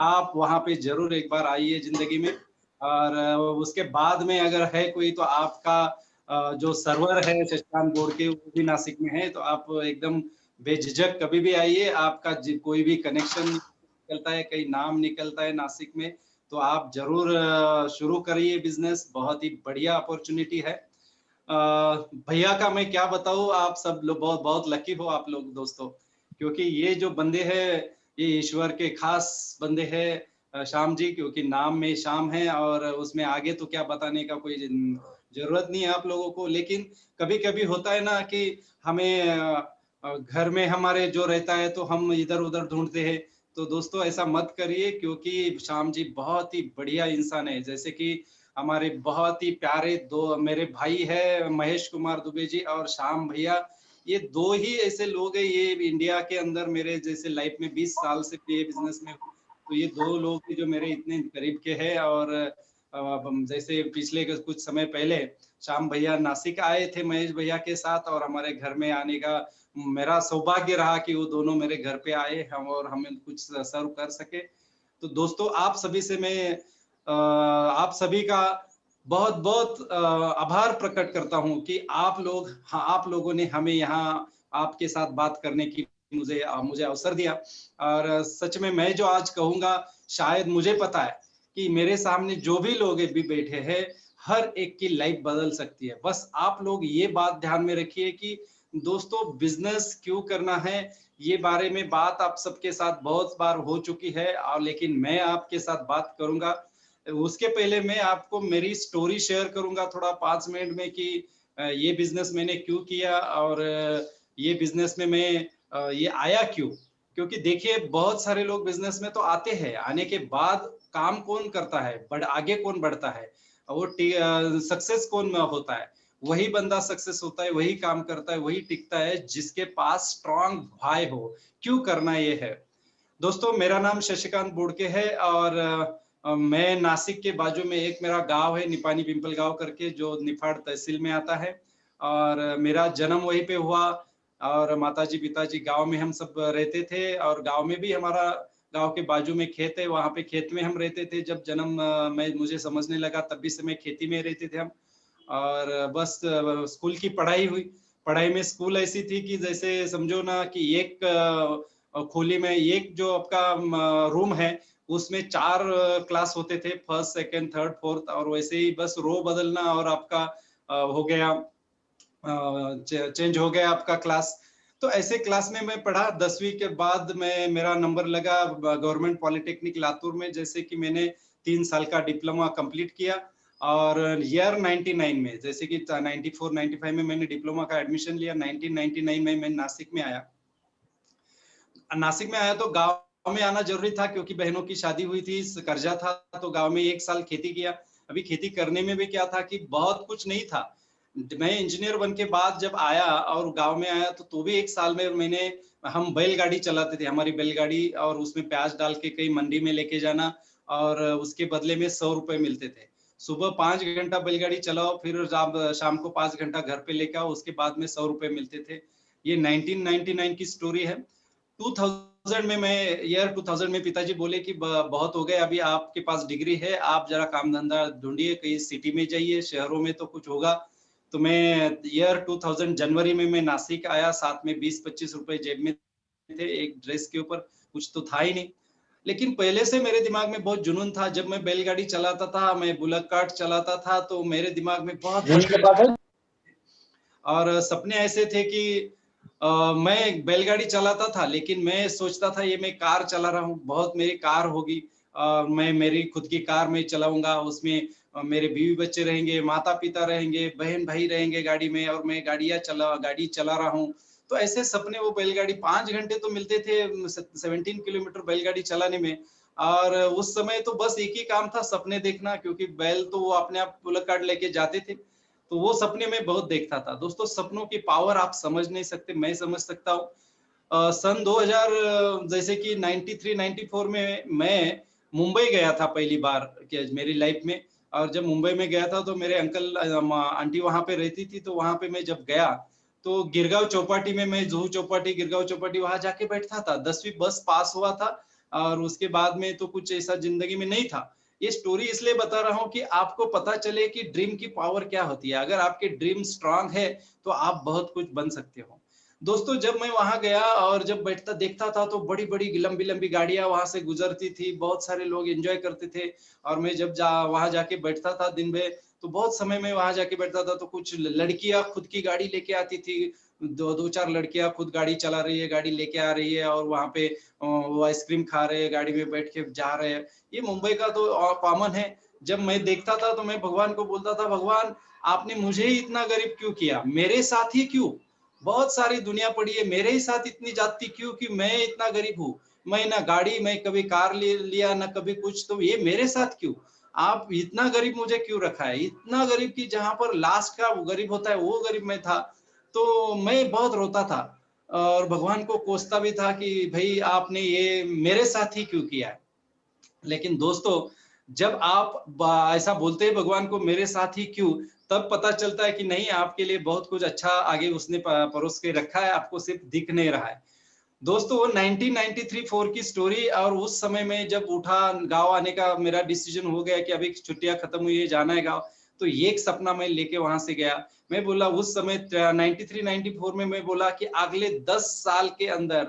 आप वहाँ पे जरूर एक बार आइए जिंदगी में। और उसके बाद में अगर है कोई तो आपका जो सर्वर है शशिकांत बोर्ड के वो भी नासिक में है, तो आप एकदम बेझिझक कभी भी आइए। आपका कोई भी कनेक्शन निकलता है, कहीं नाम निकलता है नासिक में, तो आप जरूर शुरू करिए बिजनेस। बहुत ही बढ़िया अपॉर्चुनिटी है। भैया का मैं क्या बताऊँ, आप सब लोग बहुत बहुत लकी हो आप लोग दोस्तों, क्योंकि ये जो बंदे हैं ये ईश्वर के खास बंदे हैं। श्याम जी, क्योंकि नाम में श्याम है और उसमें आगे तो क्या बताने का कोई जरूरत नहीं है आप लोगों को। लेकिन कभी कभी होता है ना कि हमें घर में हमारे जो रहता है तो हम इधर उधर ढूंढते हैं। तो दोस्तों ऐसा मत करिए, क्योंकि श्याम जी बहुत ही बढ़िया इंसान है। जैसे कि हमारे बहुत ही प्यारे दो मेरे भाई है महेश कुमार दुबे जी और श्याम भैया, ये दो ही ऐसे लोग हैं ये इंडिया के अंदर मेरे जैसे लाइफ में 20 साल से ये बिजनेस में हूँ। तो ये दो लोग हैं जो मेरे इतने करीब के हैं। और जैसे पिछले कुछ समय पहले श्याम भैया नासिक आए थे महेश भैया के साथ, और हमारे घर में आने का मेरा सौभाग्य रहा कि वो दोनों मेरे घर पे आए हम और हमें कुछ सर्व कर सके। तो दोस्तों आप सभी से मैं आप सभी का बहुत बहुत आभार प्रकट करता हूं कि आप लोग, हाँ, आप लोगों ने हमें यहाँ आपके साथ बात करने की मुझे अवसर दिया। और सच में मैं जो आज कहूंगा, शायद मुझे पता है कि मेरे सामने जो भी लोग भी बैठे हैं, हर एक की लाइफ बदल सकती है। बस आप लोग ये बात ध्यान में रखिए कि दोस्तों बिजनेस क्यों करना है, ये बारे में बात आप सबके साथ बहुत बार हो चुकी है। और लेकिन मैं आपके साथ बात करूंगा। उसके पहले मैं आपको मेरी स्टोरी शेयर करूंगा थोड़ा 5 मिनट में कि ये बिजनेस मैंने क्यों किया और ये बिजनेस में मैं ये आया क्यों। क्योंकि देखिए बहुत सारे लोग बिजनेस में तो आते हैं, आने के बाद काम कौन करता है, आगे कौन बढ़ता है, वो सक्सेस कौन होता है, वही बंदा सक्सेस होता है, वही काम करता है, वही टिकता है जिसके पास स्ट्रांग भाई हो। क्यों करना ये है दोस्तों। मेरा नाम शशिकांत बुड़के है और मैं नासिक के बाजू में एक मेरा गांव है निपानी पिंपल गांव करके, जो निफाड़ तहसील में आता है। और मेरा जन्म वहीं पे हुआ। और माताजी पिताजी गांव में हम सब रहते थे, और गांव में भी हमारा गांव के बाजू में खेत है, वहां पे खेत में हम रहते थे। जब जन्म मैं मुझे समझने लगा तब भी समय खेती में रहते थे हम। और बस स्कूल की पढ़ाई हुई। पढ़ाई में स्कूल ऐसी थी कि जैसे समझो ना कि एक खोली में एक जो आपका रूम है उसमें 4 क्लास होते थे, फर्स्ट सेकंड थर्ड फोर्थ, और वैसे ही बस रो बदलना और आपका हो गया चेंज हो गया आपका क्लास। तो ऐसे क्लास में मैं पढ़ा। 10वीं के बाद मैं मेरा नंबर लगा गवर्नमेंट पॉलिटेक्निक लातूर में, जैसे कि मैंने 3 साल का डिप्लोमा कंप्लीट किया। और ईयर 99 में, जैसे कि 94 95 में मैंने डिप्लोमा का एडमिशन लिया। 1999 में मैं नासिक में आया। नासिक में आया तो गांव में आना जरूरी था, क्योंकि बहनों की शादी हुई थी, कर्जा था। तो गांव में 1 साल खेती किया। अभी खेती करने में भी क्या था कि बहुत कुछ नहीं था। मैं इंजीनियर बन के बाद जब आया और गांव में आया तो भी 1 साल में मैंने, हम बैलगाड़ी चलाते थे, हमारी बैलगाड़ी, और उसमें प्याज डाल के कहीं मंडी में लेके जाना, और उसके बदले में 100 रुपए मिलते थे। सुबह 5 घंटा बैलगाड़ी चलाओ, फिर शाम को 5 घंटा घर पे लेके आओ, उसके बाद में 100 रुपए मिलते थे। ये 1999 की स्टोरी है। 2000 में मैं ईयर 2000 में पिताजी बोले कि बहुत हो गए, अभी आपके पास डिग्री है, आप जरा काम धंधा ढूंढिए, कहीं सिटी में जाइए, शहरों में तो कुछ होगा। तो मैं ईयर 2000 जनवरी में मैं नासिक आया। साथ में 20-25 रुपए जेब में थे, एक ड्रेस के ऊपर, कुछ तो था ही नहीं। लेकिन पहले से मेरे दिमाग में बहुत जुनून था। जब मैं बैलगाड़ी चलाता था, मैं बुलक कार्ट चलाता था, तो मेरे दिमाग में बहुत बड़े और सपने ऐसे थे कि मैं बैलगाड़ी चलाता था, लेकिन मैं सोचता था ये मैं कार चला रहा हूँ, बहुत मेरी कार होगी। मैं मेरी खुद की कार में चलाऊंगा, उसमें मेरे बीवी बच्चे रहेंगे, माता पिता रहेंगे, बहन भाई रहेंगे गाड़ी में, और मैं गाड़ी चला रहा हूँ। तो ऐसे सपने, वो बैलगाड़ी 5 घंटे तो मिलते थे 17 किलोमीटर बैलगाड़ी चलाने में। और उस समय तो बस एक ही काम था, सपने देखना, क्योंकि बैल तो वो अपने आप पुलक काट लेके जाते थे। तो वो सपने में बहुत देखता था दोस्तों। सपनों की पावर आप समझ नहीं सकते, मैं समझ सकता हूँ। सन 2000 जैसे कि 93 94 में मैं मुंबई गया था पहली बार मेरी लाइफ में। और जब मुंबई में गया था तो मेरे अंकल आंटी वहां पे रहती थी। तो वहां पे मैं जब गया तो गिरगांव चौपाटी में, मैं जुहू चौपाटी गिरगांव चौपाटी वहां जाके बैठता था। 10वीं बस पास हुआ था, और उसके बाद में तो कुछ ऐसा जिंदगी में नहीं था। ये स्टोरी इसलिए बता रहा हूँ कि आपको पता चले कि ड्रीम की पावर क्या होती है। अगर आपके ड्रीम स्ट्रांग है तो आप बहुत कुछ बन सकते हो। दोस्तों, जब मैं वहां गया और जब बैठता देखता था तो बड़ी बड़ी लंबी लंबी गाड़ियां वहां से गुजरती थी, बहुत सारे लोग एंजॉय करते थे। और मैं जब वहां जाके बैठता था दिन में, तो बहुत समय में वहां जाके बैठता था तो कुछ लड़कियां खुद की गाड़ी लेके आती थी। दो दो चार लड़कियां खुद गाड़ी चला रही है, गाड़ी लेके आ रही है और वहां पे वो आइसक्रीम खा रहे हैं, गाड़ी में बैठ के जा रहे हैं। ये मुंबई का तो कॉमन है। जब मैं देखता था तो मैं भगवान को बोलता था, भगवान आपने मुझे ही इतना गरीब क्यों किया, मेरे साथ ही क्यों? बहुत सारी दुनिया पड़ी है, मेरे ही साथ इतनी जाती क्यों कि मैं इतना गरीब हूँ। मैं ना गाड़ी, मैं कभी कार लिया ना कभी कुछ, तो ये मेरे साथ क्यों? आप इतना गरीब मुझे क्यों रखा है? इतना गरीब कि जहां पर लास्ट का वो गरीब होता है वो गरीब मैं था। तो मैं बहुत रोता था और भगवान को कोसता भी था कि भाई आपने ये मेरे साथ ही क्यों किया है। लेकिन दोस्तों, जब आप ऐसा बोलते हैं भगवान को मेरे साथ ही क्यों, तब पता चलता है कि नहीं, आपके लिए बहुत कुछ अच्छा आगे उसने परोस के रखा है, आपको सिर्फ दिख नहीं रहा है। दोस्तों, वो 1993-4 की स्टोरी, और उस समय में जब उठा गांव आने का मेरा डिसीजन हो गया कि अभी छुट्टियां खत्म हुई है, जाना है गांव। तो ये एक सपना मैं लेके वहां से गया। मैं बोला उस समय 93-94 में मैं बोला कि अगले 10 साल के अंदर,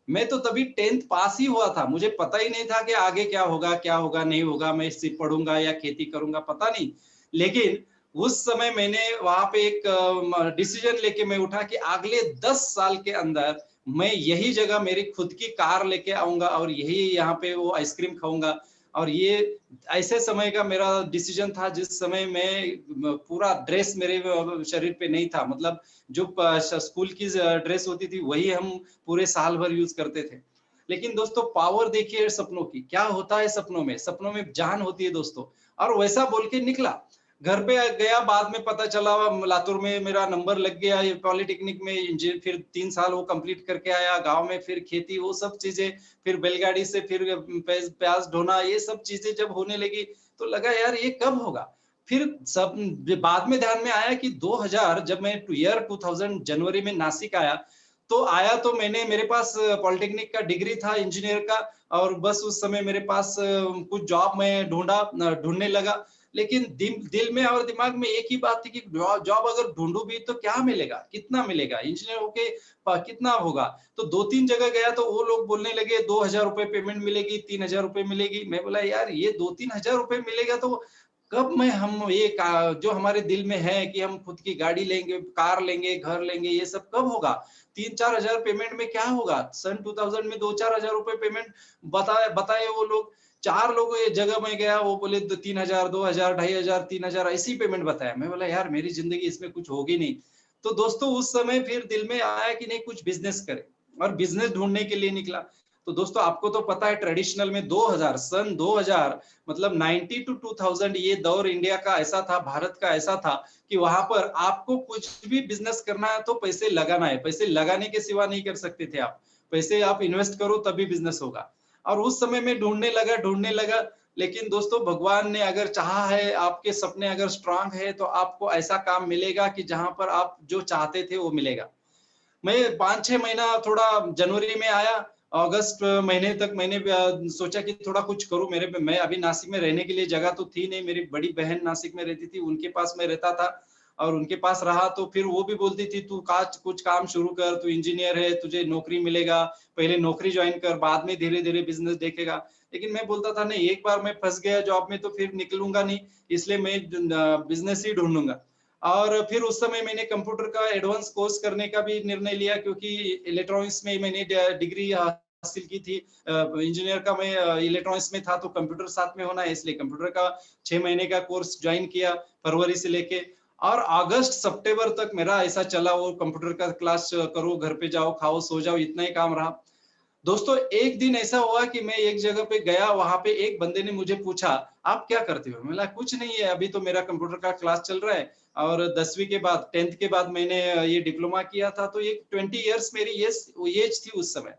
मैं तो तभी 10th पास ही हुआ था, मुझे पता ही नहीं था कि आगे क्या होगा नहीं होगा, मैं सिर्फ पढ़ूंगा या खेती करूंगा, पता नहीं। लेकिन उस समय मैंने वहां पे एक डिसीजन लेके मैं उठा कि अगले 10 साल के अंदर मैं यही जगह मेरी खुद की कार लेके आऊंगा और यही यहाँ पे वो आइसक्रीम खाऊंगा। और ये ऐसे समय का मेरा डिसीजन था जिस समय मैं पूरा ड्रेस मेरे शरीर पे नहीं था, मतलब जो स्कूल की ड्रेस होती थी वही हम पूरे साल भर यूज करते थे। लेकिन दोस्तों, पावर देखिए सपनों की, क्या होता है सपनों में, सपनों में जान होती है दोस्तों। और वैसा बोल के निकला, घर पे गया, बाद में पता चला लातूर में मेरा नंबर लग गया ये पॉलिटेक्निक में, इंजीनियर, फिर 3 साल वो कंप्लीट करके आया गांव में, फिर खेती वो सब चीजें, फिर बैलगाड़ी से फिर प्याज ढोना, ये सब चीजें जब होने लगी तो लगा यार ये कब होगा। फिर सब बाद में ध्यान में आया कि 2000, जब मैं ईयर 2000 जनवरी में नासिक आया, तो आया तो मैंने, मेरे पास पॉलिटेक्निक का डिग्री था इंजीनियर का, और बस उस समय मेरे पास कुछ जॉब मैं ढूंढने लगा। लेकिन दिल में और दिमाग में एक ही बात थी कि जॉब अगर ढूंढू भी तो क्या मिलेगा, कितना मिलेगा, इंजीनियर होके कितना होगा। तो 2-3 जगह गया तो वो लोग बोलने लगे 2000 रुपए पेमेंट मिलेगी, 3000 रुपए मिलेगी। मैं बोला यार ये 2-3000 रुपए मिलेगा तो कब मैं, हम ये जो हमारे दिल में है कि हम खुद की गाड़ी लेंगे, कार लेंगे, घर लेंगे, ये सब कब होगा? 3-4 हजार पेमेंट में क्या होगा? सन 2000 में 2-4 हजार रुपए पेमेंट बताए बताए वो लोग। 4 लोग ये जगह में गया, वो बोले 3,000, 2,000, 2,500, 3,000 ऐसी पेमेंट बताया। मैं बोला यार मेरी जिंदगी इसमें कुछ होगी नहीं। तो दोस्तों, उस समय फिर दिल में आया कि नहीं, कुछ बिजनेस करें, और बिजनेस ढूंढने के लिए निकला। तो दोस्तों, आपको तो पता है ट्रेडिशनल में 2000, सन 2000, मतलब 90 टू 2000, ये दौर इंडिया का ऐसा था, भारत का ऐसा था कि वहां पर आपको कुछ भी बिजनेस करना है तो पैसे लगाना है, पैसे लगाने के सिवा नहीं कर सकते थे आप। पैसे आप इन्वेस्ट करो तभी बिजनेस होगा। और उस समय में ढूंढने लगा। लेकिन दोस्तों, भगवान ने अगर चाहा है, आपके सपने अगर स्ट्रांग है, तो आपको ऐसा काम मिलेगा कि जहां पर आप जो चाहते थे वो मिलेगा। मैं 5-6 महीना थोड़ा जनवरी में आया, अगस्त महीने तक मैंने सोचा कि थोड़ा कुछ करूं। मैं अभी नासिक में रहने के लिए जगह तो थी नहीं, मेरी बड़ी बहन नासिक में रहती थी, उनके पास मैं रहता था। और उनके पास रहा तो फिर वो भी बोलती थी तू कुछ काम शुरू कर, तू इंजीनियर है, तुझे नौकरी मिलेगा, पहले नौकरी ज्वाइन कर, बाद में धीरे धीरे बिजनेस देखेगा। लेकिन मैं बोलता था नहीं, एक बार मैं फंस गया जॉब में तो फिर निकलूंगा नहीं, इसलिए मैं बिजनेस ही ढूंढूंगा। और फिर उस समय मैंने कंप्यूटर का एडवांस कोर्स करने का भी निर्णय लिया, क्योंकि इलेक्ट्रॉनिक्स में मैंने डिग्री हासिल की थी। इंजीनियर का मैं इलेक्ट्रॉनिक्स में था, तो कंप्यूटर साथ में होना है, इसलिए कंप्यूटर का 6 महीने का कोर्स ज्वाइन किया, फरवरी से लेके। और अगस्त सितंबर तक मेरा ऐसा चला, वो कंप्यूटर का क्लास करो, घर पे जाओ, खाओ, सो जाओ, इतना ही काम रहा। दोस्तों, एक दिन ऐसा हुआ कि मैं एक जगह पे गया, वहां पे एक बंदे ने मुझे पूछा आप क्या करते हो? मैं बोला कुछ नहीं है, अभी तो मेरा कंप्यूटर का क्लास चल रहा है, और 10वीं के बाद 10th के बाद मैंने ये डिप्लोमा किया था। तो ये 20 इयर्स मेरी ये एज थी उस समय।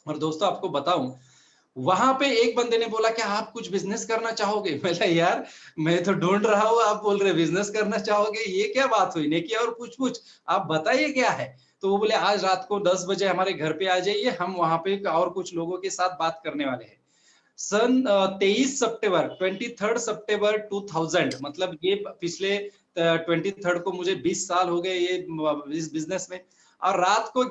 और दोस्तों, आपको बताऊं, वहां पे एक बंदे ने बोला क्या आप कुछ बिजनेस करना चाहोगे? बोला यार मैं तो ढूंढ रहा हूँ, आप बोल रहे बिजनेस करना चाहोगे, ये क्या बात हुई? ने किया और पूछ पूछ, आप बताइए क्या है? तो वो बोले आज रात को 10 बजे हमारे घर पे आ जाइए, हम वहां पे और कुछ लोगों के साथ बात करने वाले हैं। सन 23 सितंबर 23 सितंबर 2000, मतलब ये पिछले 23 को मुझे 20 साल हो गए ये इस बिजनेस में। और रात को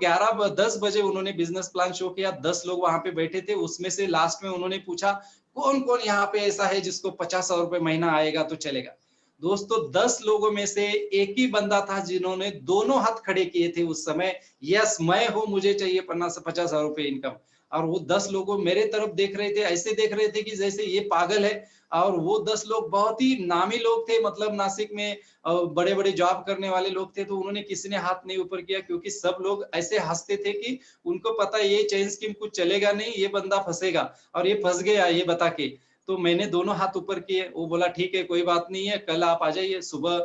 10 बजे उन्होंने बिजनेस प्लान शो किया, 10 लोग वहां पे बैठे थे, उसमें से लास्ट में उन्होंने पूछा कौन कौन यहाँ पे ऐसा है जिसको 50,000 रुपए महीना आएगा तो चलेगा। दोस्तों 10 लोगों में से एक ही बंदा था जिन्होंने दोनों हाथ खड़े किए थे उस समय, यस मैं हूं, मुझे चाहिए 50,000 रुपए इनकम। और वो 10 लोगों मेरे तरफ देख रहे थे, ऐसे देख रहे थे कि जैसे ये पागल है। और वो 10 लोग बहुत ही नामी लोग थे, मतलब नासिक में बड़े बड़े जॉब करने वाले लोग थे। तो उन्होंने किसी ने हाथ नहीं ऊपर किया, क्योंकि सब लोग ऐसे हंसते थे कि उनको पता ये चेन स्कीम कुछ चलेगा नहीं, ये बंदा फंसेगा, और ये फंस गया ये बता के। तो मैंने दोनों हाथ ऊपर किए, वो बोला ठीक है कोई बात नहीं है, कल आप आ जाइए सुबह।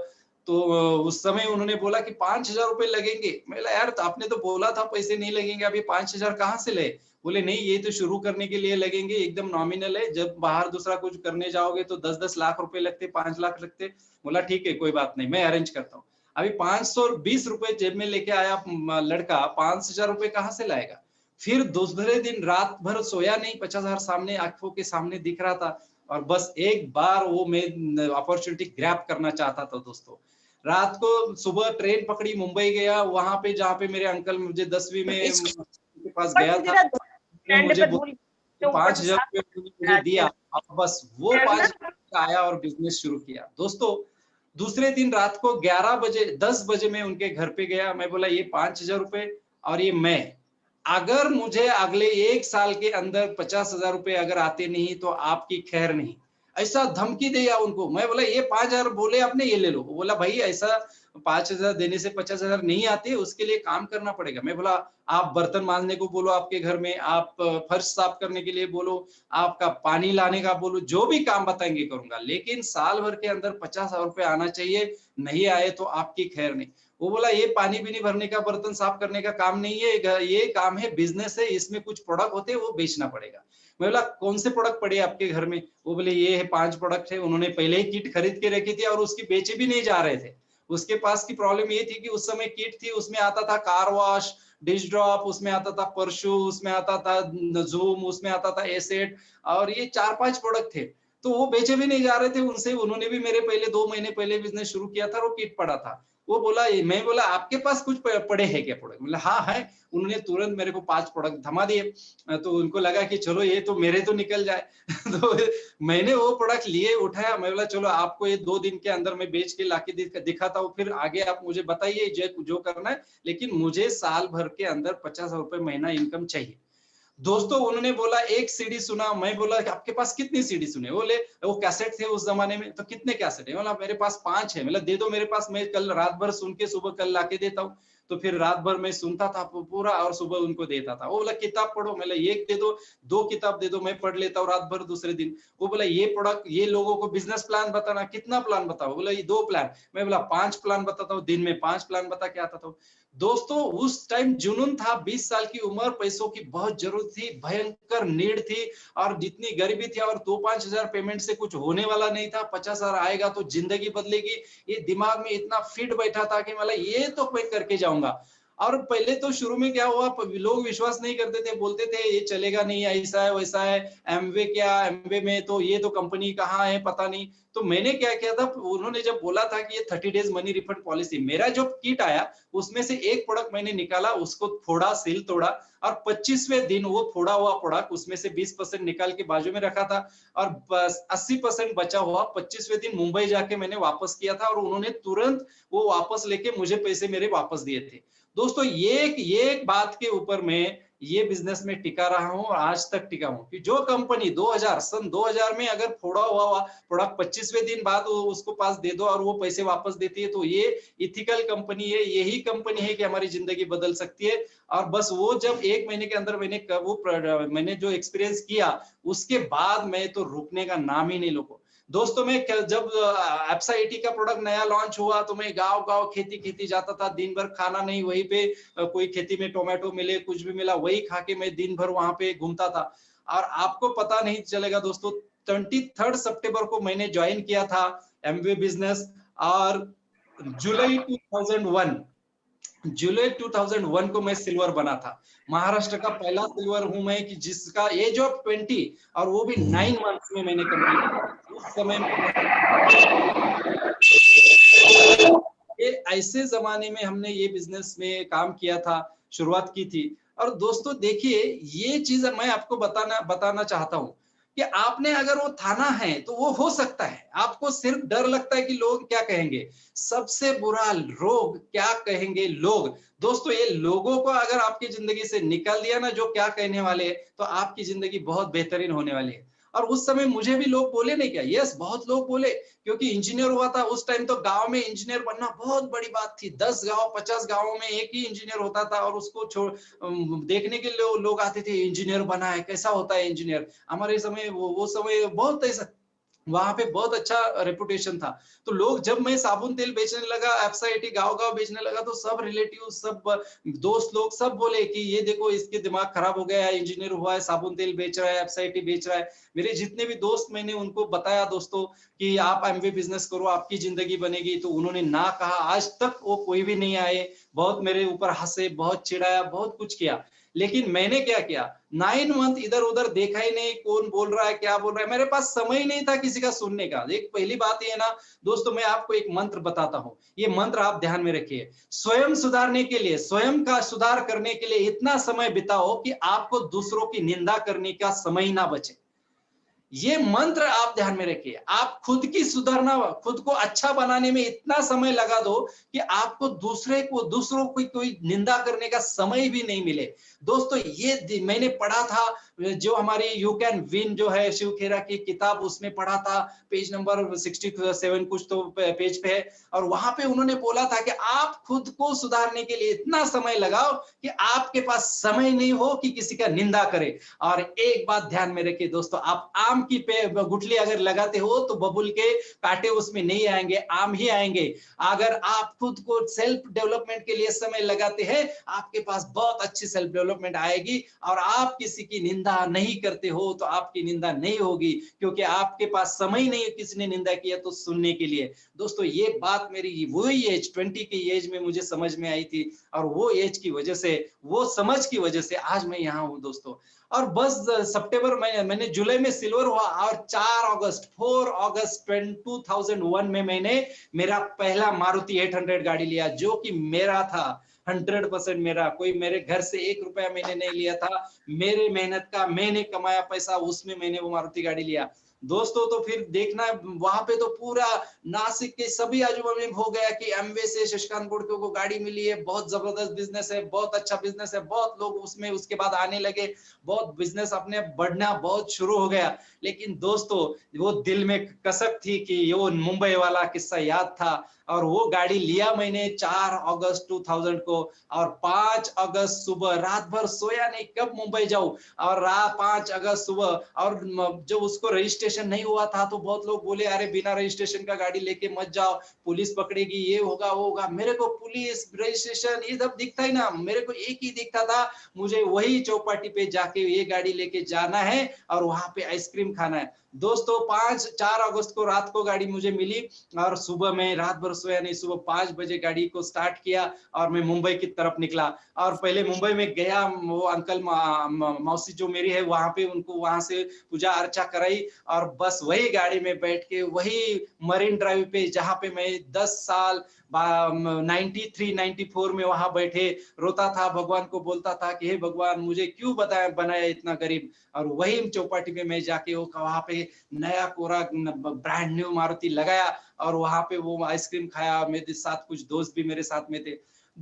तो उस समय उन्होंने बोला कि 5,000 रुपए लगेंगे। मैं बोला यार तो आपने तो बोला था पैसे नहीं लगेंगे, अभी 5,000 कहाँ से ले? बोले नहीं ये तो शुरू करने के लिए लगेंगे, एकदम नॉमिनल है, जब बाहर दूसरा कुछ करने जाओगे तो 10-10 लाख रुपए लगते, 5 लाख लगते। बोला ठीक है कोई बात नहीं, मैं अरेंज करता हूँ। अभी 520 रुपए जेब में लेके आया लड़का, 5,000 रुपए कहाँ से लाएगा? फिर दूसरे दिन रात भर सोया नहीं, 50,000 सामने आंखों के सामने दिख रहा था, और बस एक बार वो मैं अपॉर्चुनिटी ग्रैब करना चाहता था दोस्तों। रात को सुबह ट्रेन पकड़ी, मुंबई गया, वहां पे जहाँ पे मेरे अंकल मुझे 10वीं में के पास गया था, वो मुझे 5,000 रुपये मुझे दिया। अब बस वो 5,000 आया और बिजनेस शुरू किया दोस्तों। दूसरे दिन रात को 11 बजे 10 बजे मैं उनके घर पे गया, मैं बोला ये 5,000 रुपए और ये मैं, अगर मुझे अगले 1 साल के अंदर 50,000 रुपए अगर आते नहीं तो आपकी खैर नहीं। ऐसा धमकी दिया उनको। मैं बोला ये 5,000 बोले आपने, ये ले लो। वो बोला भाई ऐसा 5,000 देने से 50,000 नहीं आते, उसके लिए काम करना पड़ेगा। मैं बोला आप बर्तन मांजने को बोलो आपके घर में, आप फर्श साफ करने के लिए बोलो, आपका पानी लाने का बोलो, जो भी काम बताएंगे करूंगा, लेकिन साल भर के अंदर 50,000 रुपए आना चाहिए, नहीं आए तो आपकी खैर नहीं। वो बोला ये पानी भी नहीं भरने का, बर्तन साफ करने का काम नहीं है, ये काम है, बिजनेस है, इसमें कुछ प्रोडक्ट होते हैं वो बेचना पड़ेगा। मैं बोला कौन से प्रोडक्ट पड़े आपके घर में? वो बोले ये है 5 प्रोडक्ट है। उन्होंने पहले ही किट खरीद के रखी थी और उसकी बेचे भी नहीं जा रहे थे। उसके पास की प्रॉब्लम ये थी कि उस समय किट थी, उसमें आता था कार वॉश, डिश ड्रॉप, उसमें आता था परशु, उसमें आता था जूम, उसमें आता था एसेट, और ये 4-5 प्रोडक्ट थे। तो वो बेचे भी नहीं जा रहे थे उनसे। उन्होंने भी मेरे पहले 2 महीने पहले बिजनेस शुरू किया था और वो किट पड़ा था। वो बोला, मैं बोला आपके पास कुछ पड़े हैं क्या प्रोडक्ट? बोला हाँ है। उन्होंने तुरंत मेरे को 5 प्रोडक्ट थमा दिए। तो उनको लगा कि चलो ये तो मेरे तो निकल जाए। तो मैंने वो प्रोडक्ट लिए, उठाया, मैं बोला चलो आपको ये 2 दिन के अंदर मैं बेच के लाके दिखाता हूँ, फिर आगे आप मुझे बताइए जो करना है, लेकिन मुझे साल भर के अंदर 50,000 रुपए महीना इनकम चाहिए। दोस्तों उन्होंने बोला एक सीडी सुना। मैं बोला कि आपके पास कितनी सीडी सुने? बोले वो कैसेट थे उस जमाने में। तो कितने कैसेट है? बोला मेरे पास 5 है। मतलब दे दो मेरे पास, मैं कल रात भर सुन के सुबह कल लाके देता हूँ। तो फिर रात भर मैं सुनता था पूरा और सुबह उनको देता था। वो बोला किताब पढ़ो। मैं एक दे दो, 2 किताब दे दो, मैं पढ़ लेता हूँ रात भर दूसरे दिन। वो बोला ये प्रोडक्ट, ये लोगों को बिजनेस प्लान बताना, कितना प्लान बताओ? बोला ये 2 प्लान। मैं बोला 5 प्लान बताता हूँ, दिन में 5 प्लान बता के आता था। दोस्तों उस टाइम जुनून था, 20 साल की उम्र, पैसों की बहुत जरूरत थी, भयंकर नीड थी, और जितनी गरीबी थी, और 2-5 हजार पेमेंट से कुछ होने वाला नहीं था, 50,000 आएगा तो जिंदगी बदलेगी। ये दिमाग में इतना फिट बैठा था कि मतलब ये तो मैं करके जाऊंगा। और पहले तो शुरू में क्या हुआ, लोग विश्वास नहीं करते थे, बोलते थे ये चलेगा नहीं, ऐसा है वैसा है, एमवे क्या, एमवे में तो ये तो कंपनी कहाँ है पता नहीं। तो मैंने क्या किया था, उन्होंने जब बोला था कि ये 30 डेज मनी रिफंड पॉलिसी, मेरा जो किट आया उसमें से एक प्रोडक्ट मैंने निकाला, उसको थोड़ा सील तोड़ा, और 25वें दिन वो फोड़ा हुआ प्रोडक्ट उसमें से 20% निकाल के बाजू में रखा था, और बस 80% बचा हुआ 25वें दिन मुंबई जाके मैंने वापस किया था, और उन्होंने तुरंत वो वापस लेके मुझे पैसे मेरे वापस दिए थे। दोस्तों ये बात के ऊपर मैं ये बिजनेस में टिका रहा हूं और आज तक टिका हूं कि जो कंपनी 2000 में अगर फोड़ा हुआ प्रोडक्ट 25वें दिन बाद उसको पास दे दो और वो पैसे वापस देती है, तो ये इथिकल कंपनी है, यही कंपनी है कि हमारी जिंदगी बदल सकती है। और बस वो जब 1 महीने के अंदर मैंने जो एक्सपीरियंस किया, उसके बाद मैं तो रुकने का नाम ही नहीं लूंगा। दोस्तों मैं जब एप्सा 80 का प्रोडक्ट नया लॉन्च हुआ तो मैं गांव गांव खेती खेती जाता था, दिन भर खाना नहीं, वहीं पे कोई खेती में टोमेटो मिले, कुछ भी मिला, वही खा के मैं दिन भर वहां पे घूमता था। और आपको पता नहीं चलेगा दोस्तों, 23 सितंबर को मैंने ज्वाइन किया था एमवे बिजनेस, और जुलाई 2001 जुलाई 2001 को मैं सिल्वर बना था। महाराष्ट्र का पहला सिल्वर हूं मैं कि जिसका एज ऑफ 20 और वो भी 9 मंथ्स में मैंने कंप्लीट किया। उस समय ये ऐसे जमाने में हमने ये बिजनेस में काम किया था, शुरुआत की थी। और दोस्तों देखिए, ये चीज मैं आपको बताना बताना चाहता हूँ कि आपने अगर वो ठाना है तो वो हो सकता है। आपको सिर्फ डर लगता है कि लोग क्या कहेंगे। सबसे बुरा रोग क्या कहेंगे लोग। दोस्तों ये लोगों को अगर आपकी जिंदगी से निकाल दिया ना, जो क्या कहने वाले, तो आपकी जिंदगी बहुत बेहतरीन होने वाली है। और उस समय मुझे भी लोग बोले नहीं क्या, यस बहुत लोग बोले, क्योंकि इंजीनियर हुआ था उस टाइम। तो गांव में इंजीनियर बनना बहुत बड़ी बात थी। 10 गांव 50 गांवों में एक ही इंजीनियर होता था और उसको छोड़ देखने के लिए लोग आते थे, इंजीनियर बना है, कैसा होता है इंजीनियर। हमारे समय वो समय बहुत ऐसा, वहां पे बहुत अच्छा रेपुटेशन था। तो लोग, जब मैं साबुन तेल बेचने लगा, एफसाईटी गांव गांव बेचने लगा, तो सब रिलेटिव, सब दोस्त लोग सब बोले कि ये देखो इसके दिमाग खराब हो गया है, इंजीनियर हुआ है, साबुन तेल बेच रहा है, एफसाईटी बेच रहा है। मेरे जितने भी दोस्त, मैंने उनको बताया दोस्तों कि आप एमवे बिजनेस करो, आपकी जिंदगी बनेगी, तो उन्होंने ना कहा। आज तक वो कोई भी नहीं आए, बहुत मेरे ऊपर हंसे, बहुत चिढ़ाया, बहुत कुछ किया। लेकिन मैंने क्या किया, 9 मंथ इधर उधर देखा ही नहीं, कौन बोल रहा है क्या बोल रहा है, मेरे पास समय ही नहीं था किसी का सुनने का। एक पहली बात ये है ना दोस्तों, मैं आपको एक मंत्र बताता हूं, ये मंत्र आप ध्यान में रखिए। स्वयं सुधारने के लिए, स्वयं का सुधार करने के लिए इतना समय बिताओ कि आपको दूसरों की निंदा करने का समय ही ना बचे। ये मंत्र आप ध्यान में रखिए। आप खुद की सुधारना, खुद को अच्छा बनाने में इतना समय लगा दो कि आपको दूसरों को कोई निंदा करने का समय भी नहीं मिले। दोस्तों ये मैंने पढ़ा था, जो हमारी यू कैन विन जो है शिव खेरा की किताब, उसमें पढ़ा था, पेज नंबर 67 कुछ तो पेज पे है। और वहां पे उन्होंने बोला था कि आप खुद को सुधारने के लिए इतना समय लगाओ कि आपके पास समय नहीं हो कि किसी का निंदा करे। और एक बात ध्यान में रखिए दोस्तों, आप आम की गुठली अगर लगाते हो तो बबुल के कांटे उसमें नहीं आएंगे, आम ही आएंगे। अगर आप खुद को सेल्फ डेवलपमेंट के लिए समय लगाते हैं, आपके पास बहुत अच्छी सेल्फ डेवलपमेंट आएगी। और आप किसी की निंदा नहीं करते हो तो आपकी निंदा नहीं होगी, क्योंकि आपके पास समय नहीं है किसी ने निंदा किया तो सुनने के लिए। दोस्तों ये बात मेरी वही एज 20 की एज में मुझे समझ में आई थी, और वो एज की वजह से, वो समझ की वजह से आज मैं यहाँ हूँ दोस्तों। और बस सितंबर में, मैंने जुलाई में सिल्वर हुआ, और 4 अगस्त 2001 में मैंने मेरा पहला मारुति 800 गाड़ी लिया, जो कि मेरा था, 100% मेरा। कोई मेरे घर से 1 रुपया मैंने नहीं लिया था, मेरे मेहनत का, मैंने कमाया पैसा, उसमें मैंने वो मारुति गाड़ी लिया दोस्तों। तो फिर देखना, वहां पे तो पूरा नासिक के सभी आजू बाजू में हो गया कि एमवे से शशकांत गोडके को गाड़ी मिली है, बहुत जबरदस्त बिजनेस है, बहुत अच्छा बिजनेस है, बहुत लोग उसमें उसके बाद आने लगे, बहुत बिजनेस अपने बढ़ना बहुत शुरू हो गया। लेकिन दोस्तों वो दिल में कसक थी कि वो मुंबई वाला किस्सा याद था। और वो गाड़ी लिया मैंने 4 अगस्त 2000 को, और 5 अगस्त सुबह, रात भर सोया नहीं, कब मुंबई जाऊं। और 5 अगस्त सुबह, और जब उसको रजिस्ट्रेशन नहीं हुआ था तो बहुत लोग बोले अरे बिना रजिस्ट्रेशन का गाड़ी लेके मत जाओ, पुलिस पकड़ेगी, ये होगा वो होगा। मेरे को पुलिस, रजिस्ट्रेशन ये सब दिखता ही ना, मेरे को एक ही दिखता था, मुझे वही चौपाटी पे जाके ये गाड़ी लेके जाना है और वहां पे आइसक्रीम खाना है। दोस्तों 4 अगस्त को रात को गाड़ी मुझे मिली, और सुबह में रात भर सोया नहीं, सुबह 5 बजे गाड़ी को स्टार्ट किया और मैं मुंबई की तरफ निकला। और पहले मुंबई में गया, वो अंकल मौसी जो मेरी है वहां पे, उनको वहां से पूजा अर्चा कराई, और बस वही गाड़ी में बैठ के वही मरीन ड्राइव पे, जहां पे मैं 10 साल 93 94 में वहां बैठे रोता था, भगवान को बोलता था कि हे भगवान मुझे क्यों बनाया इतना गरीब। और वही चौपाटी में मैं जाके वहां पे नया कोरा ब्रांड न्यू मारुति लगाया, और वहां पे वो आइसक्रीम खाया। मेरे साथ कुछ दोस्त भी मेरे साथ में थे।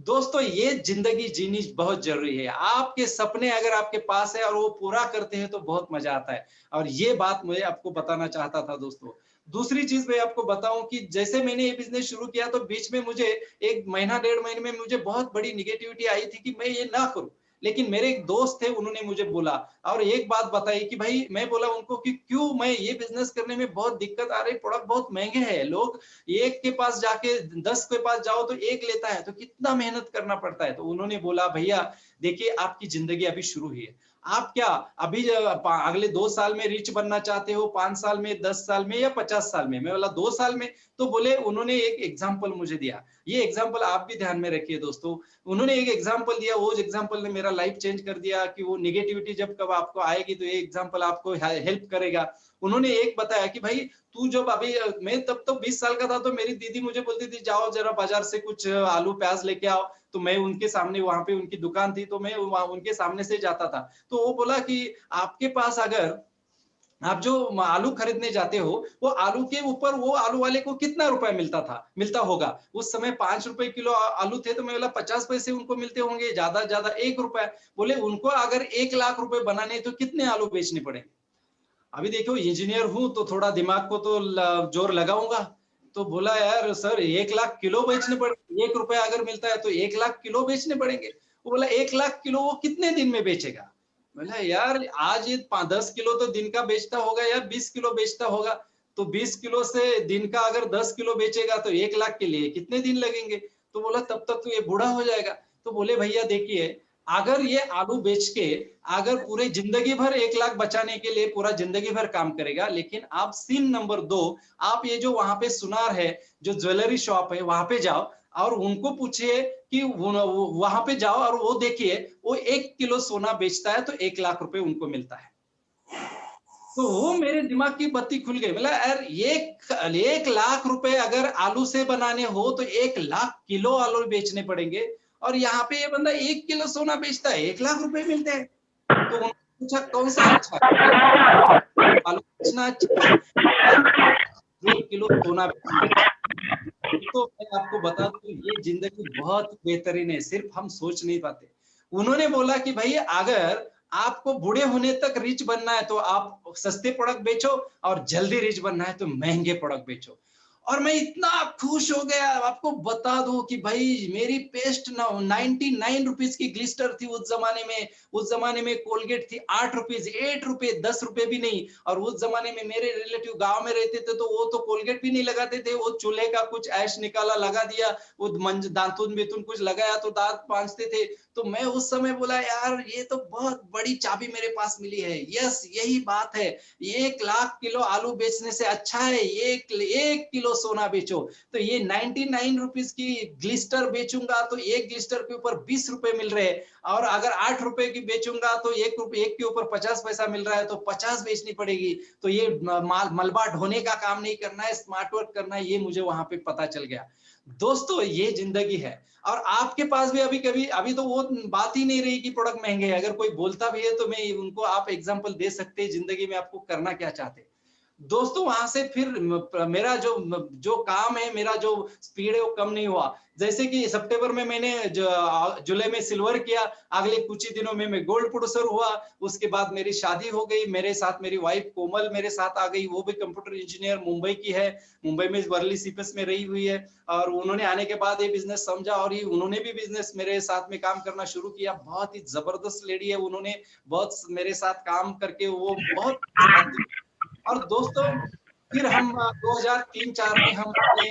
दोस्तों ये जिंदगी जीनी बहुत जरूरी है। आपके सपने अगर आपके पास है और वो पूरा करते हैं तो बहुत मजा आता है। और ये बात मुझे आपको बताना चाहता था दोस्तों। दूसरी चीज मैं आपको बताऊं कि जैसे मैंने ये बिजनेस शुरू किया तो बीच में मुझे 1 महीना 1.5 महीने में मुझे बहुत बड़ी निगेटिविटी आई थी कि मैं ये ना करूं। लेकिन मेरे एक दोस्त थे, उन्होंने मुझे बोला और एक बात बताई कि भाई, मैं बोला उनको कि क्यों, मैं ये बिजनेस करने में बहुत दिक्कत आ रही, प्रोडक्ट बहुत महंगे हैं, लोग एक के पास जाके 10 के पास जाओ तो एक लेता है, तो कितना मेहनत करना पड़ता है। तो उन्होंने बोला भैया देखिए आपकी जिंदगी अभी शुरू हुई है, आप क्या अभी अगले 2 साल में रिच बनना चाहते हो, 5 साल में, 10 साल में या 50 साल में? मैं बोला 2 साल में। तो बोले, उन्होंने एक एग्जाम्पल मुझे दिया। ये एग्जाम्पल आप भी ध्यान में रखिए दोस्तों। उन्होंने एक एग्जाम्पल दिया, वो एग्जाम्पल ने मेरा लाइफ चेंज कर दिया कि वो निगेटिविटी जब कब आपको आएगी तो ये एग्जाम्पल आपको हेल्प करेगा। उन्होंने एक बताया कि भाई तू जब अभी मैं तब तो 20 साल का था, तो मेरी दीदी मुझे बोलती थी जाओ जरा बाजार से कुछ आलू प्याज लेके आओ। तो मैं उनके सामने, वहां पे उनकी दुकान थी, तो मैं वहां उनके सामने से जाता था। तो वो बोला कि आपके पास अगर आप जो आलू खरीदने जाते हो, वो आलू के ऊपर वो आलू वाले को कितना रुपए मिलता होगा? उस समय 5 रुपए किलो आलू थे, तो मैं बोला 50 पैसे उनको मिलते होंगे, ज्यादा से ज्यादा 1 रुपए। बोले उनको अगर 1 लाख रुपए बनाने तो कितने आलू बेचने पड़ेंगे? अभी देखो इंजीनियर हूँ तो थोड़ा दिमाग को तो जोर लगाऊंगा। तो बोला यार सर 1 लाख किलो बेचने पड़ेंगे, 1 रुपया अगर मिलता है तो 1 लाख किलो बेचने पड़ेंगे। वो बोला 1 लाख किलो वो कितने दिन में बेचेगा? बोला यार आज ये 10 किलो तो दिन का बेचता होगा या 20 किलो बेचता होगा। तो 20 किलो से दिन का अगर 10 किलो बेचेगा तो 1 लाख के लिए कितने दिन लगेंगे? तो बोला तब तक तो ये बूढ़ा हो जाएगा। तो बोले भैया देखिए, अगर ये आलू बेच के अगर पूरे जिंदगी भर 1 लाख बचाने के लिए पूरा जिंदगी भर काम करेगा, लेकिन आप सीन नंबर 2, आप ये जो वहां पे सुनार है, जो ज्वेलरी शॉप है, वहां पे जाओ और उनको पूछिए कि वहां पे जाओ और वो देखिए, वो 1 किलो सोना बेचता है तो 1 लाख रुपए उनको मिलता है। तो वो मेरे दिमाग की बत्ती खुल गई। बोला यार 1 लाख रुपए अगर आलू से बनाने हो तो 1 लाख किलो आलू बेचने पड़ेंगे, और यहाँ पे ये बंदा 1 किलो सोना बेचता है, 1 लाख रुपए मिलते हैं। तो उन्होंने पूछा कौन सा अच्छा है, आलू बेचना अच्छा है, 1 किलो सोना बेचना अच्छा है। तो मैं आपको बता दूं, ये जिंदगी बहुत बेहतरीन है, सिर्फ हम सोच नहीं पाते। उन्होंने बोला कि भाई अगर आपको बूढ़े होने तक रिच बनना है तो आप सस्ते प्रोडक्ट बेचो, और जल्दी रिच बनना है तो महंगे प्रोडक्ट बेचो। और मैं इतना खुश हो गया, आपको बता दूं कि भाई मेरी पेस्ट ना 99 रुपीज की ग्लिस्टर थी उस जमाने में। उस जमाने में कोलगेट थी 8 रुपीज, 8 रुपए, 10 रुपए भी नहीं। और उस जमाने में मेरे रिलेटिव गांव में रहते थे, तो वो तो कोलगेट भी नहीं लगाते थे, वो चूल्हे का कुछ ऐश निकाला लगा दिया, वो दांतुन बेतुन कुछ लगाया तो दांत पांचते थे। तो मैं उस समय बोला यार ये तो बहुत बड़ी चाबी मेरे पास मिली है, यस यही बात है। 1 लाख किलो आलू बेचने से अच्छा है 1 किलो सोना बेचो। तो ये 99 रुपीज की ग्लिस्टर बेचूंगा तो एक ग्लिस्टर के ऊपर 20 रुपए मिल रहे हैं, और अगर 8 रुपए की बेचूंगा तो एक के ऊपर 50 पैसा मिल रहा है, तो 50 बेचनी पड़ेगी। तो ये मलबा ढोने का काम नहीं करना है, स्मार्ट वर्क करना है, ये मुझे वहां पे पता चल गया। दोस्तों ये जिंदगी है। और आपके पास भी अभी कभी, अभी तो वो बात ही नहीं रही कि प्रोडक्ट महंगे है, अगर कोई बोलता भी है तो मैं उनको आप एग्जांपल दे सकते हैं जिंदगी में आपको करना क्या चाहते हैं। दोस्तों वहां से फिर मेरा जो जो काम है, मेरा जो स्पीड है वो कम नहीं हुआ। जैसे कि सितंबर में मैंने जुलाई में सिल्वर किया, अगले कुछ ही दिनों में मैं गोल्ड प्रोड्यूसर हुआ। उसके बाद मेरी शादी हो गई, मेरे साथ मेरी वाइफ कोमल मेरे साथ आ गई, वो भी कंप्यूटर इंजीनियर मुंबई की है, मुंबई में वर्ली सीपीएस में रही हुई है। और उन्होंने आने के बाद ये बिजनेस समझा, और ये उन्होंने भी बिजनेस मेरे साथ में काम करना शुरू किया। बहुत ही जबरदस्त लेडी है, उन्होंने बहुत मेरे साथ काम करके वो बहुत साथ दी। और दोस्तों फिर हम 2003-4 में हम अपने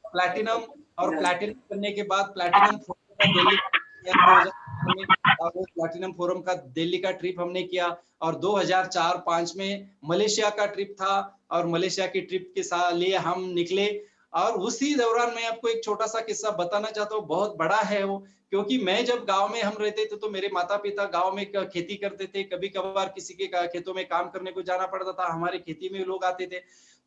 प्लैटिनम, और प्लैटिनम करने के बाद प्लैटिनम फोरम का दिल्ली 2004 में, और वो प्लैटिनम फोरम का दिल्ली का ट्रिप हमने किया। और 2004-5 में मलेशिया का ट्रिप था, और मलेशिया की ट्रिप के साथ लिए हम निकले। और उसी दौरान मैं आपको एक छोटा सा किस्सा बताना चाहता हूँ, बहुत बड़ा है वो। क्योंकि मैं जब गांव में हम रहते थे तो मेरे माता पिता गांव में खेती करते थे, कभी कभार किसी के खेतों में काम करने को जाना पड़ता था, हमारे खेती में लोग आते थे।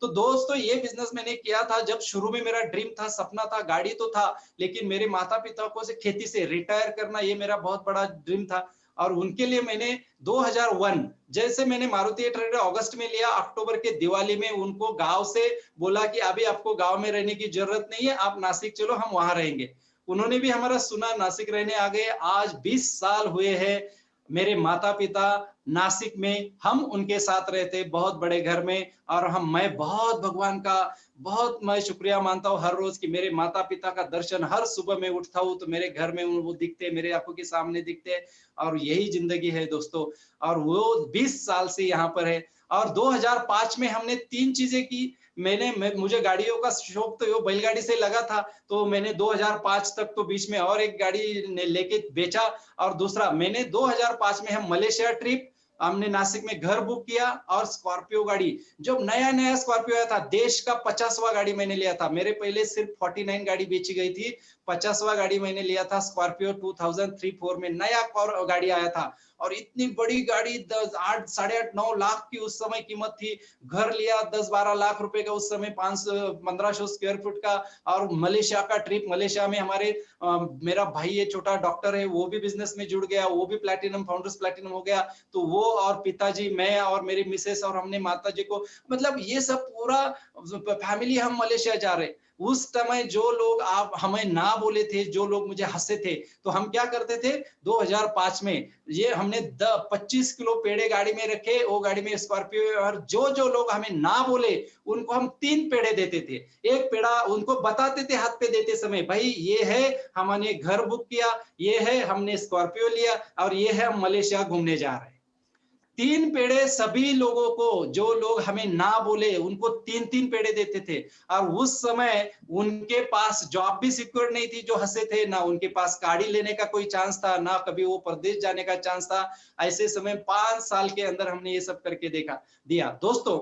तो दोस्तों ये बिजनेस मैंने किया था जब शुरू में, मेरा ड्रीम था, सपना था, गाड़ी तो था, लेकिन मेरे माता पिता को से खेती से रिटायर करना ये मेरा बहुत बड़ा ड्रीम था। और उनके लिए मैंने 2001 जैसे मैंने मारुति ट्रेडर अगस्त में लिया, अक्टूबर के दिवाली में उनको गांव से बोला कि अभी आपको गांव में रहने की जरूरत नहीं है, आप नासिक चलो, हम वहां रहेंगे। उन्होंने भी हमारा सुना, नासिक रहने आ गए। आज 20 साल हुए हैं मेरे माता पिता नासिक में, हम उनके साथ रहते बहुत बड़े घर में। और मैं बहुत भगवान का बहुत मैं शुक्रिया मानता हूँ हर रोज कि मेरे माता पिता का दर्शन हर सुबह में उठता हूँ तो मेरे घर में वो दिखते, मेरे आंखों के सामने दिखते। और यही जिंदगी है दोस्तों। और वो 20 साल से यहाँ पर है। और 2005 में हमने 3 चीजें की। मुझे गाड़ियों का शौक तो बैलगाड़ी से लगा था, तो मैंने 2005 तक तो बीच में और एक गाड़ी लेके बेचा। और दूसरा मैंने 2005 में हम मलेशिया ट्रिप, हमने नासिक में घर बुक किया, और स्कॉर्पियो गाड़ी, जब नया नया स्कॉर्पियो आया था, देश का 50वां गाड़ी मैंने लिया था। मेरे पहले सिर्फ 49 गाड़ी बेची गई थी, 50वां गाड़ी मैंने लिया था स्कॉर्पियो 2003-4 में, नया गाड़ी आया था। और इतनी बड़ी गाड़ी 8 साढ़े 8 9 लाख की उस समय कीमत थी। घर लिया 10-12 लाख रुपए का उस समय, 1500 स्क्वायर फुट का। और मलेशिया का ट्रिप, मलेशिया में हमारे मेरा भाई ये छोटा डॉक्टर है, वो भी बिजनेस में जुड़ गया, वो भी प्लैटिनम, फाउंडर्स प्लैटिनम हो गया। तो वो और पिताजी, मैं और मेरी मिसेस और हमने माता जी को, मतलब ये सब पूरा फैमिली हम मलेशिया जा रहे। उस समय जो लोग आप हमें ना बोले थे, जो लोग मुझे हंसे थे, तो हम क्या करते थे 2005 में, ये हमने 25 किलो पेड़े गाड़ी में रखे, वो गाड़ी में स्कॉर्पियो। और जो जो लोग हमें ना बोले उनको हम 3 पेड़े देते थे। एक पेड़ा उनको बताते थे हाथ पे देते समय, भाई ये है हमने घर बुक किया, ये है हमने स्कॉर्पियो लिया, और ये है हम मलेशिया घूमने जा रहे हैं। 3 पेड़े सभी लोगों को, जो लोग हमें ना बोले उनको 3-3 पेड़े देते थे। और उस समय उनके पास जॉब भी सिक्योर नहीं थी, जो हंसे थे, ना उनके पास गाड़ी लेने का कोई चांस था, ना कभी वो प्रदेश जाने का चांस था। ऐसे समय 5 साल के अंदर हमने ये सब करके देखा दिया। दोस्तों,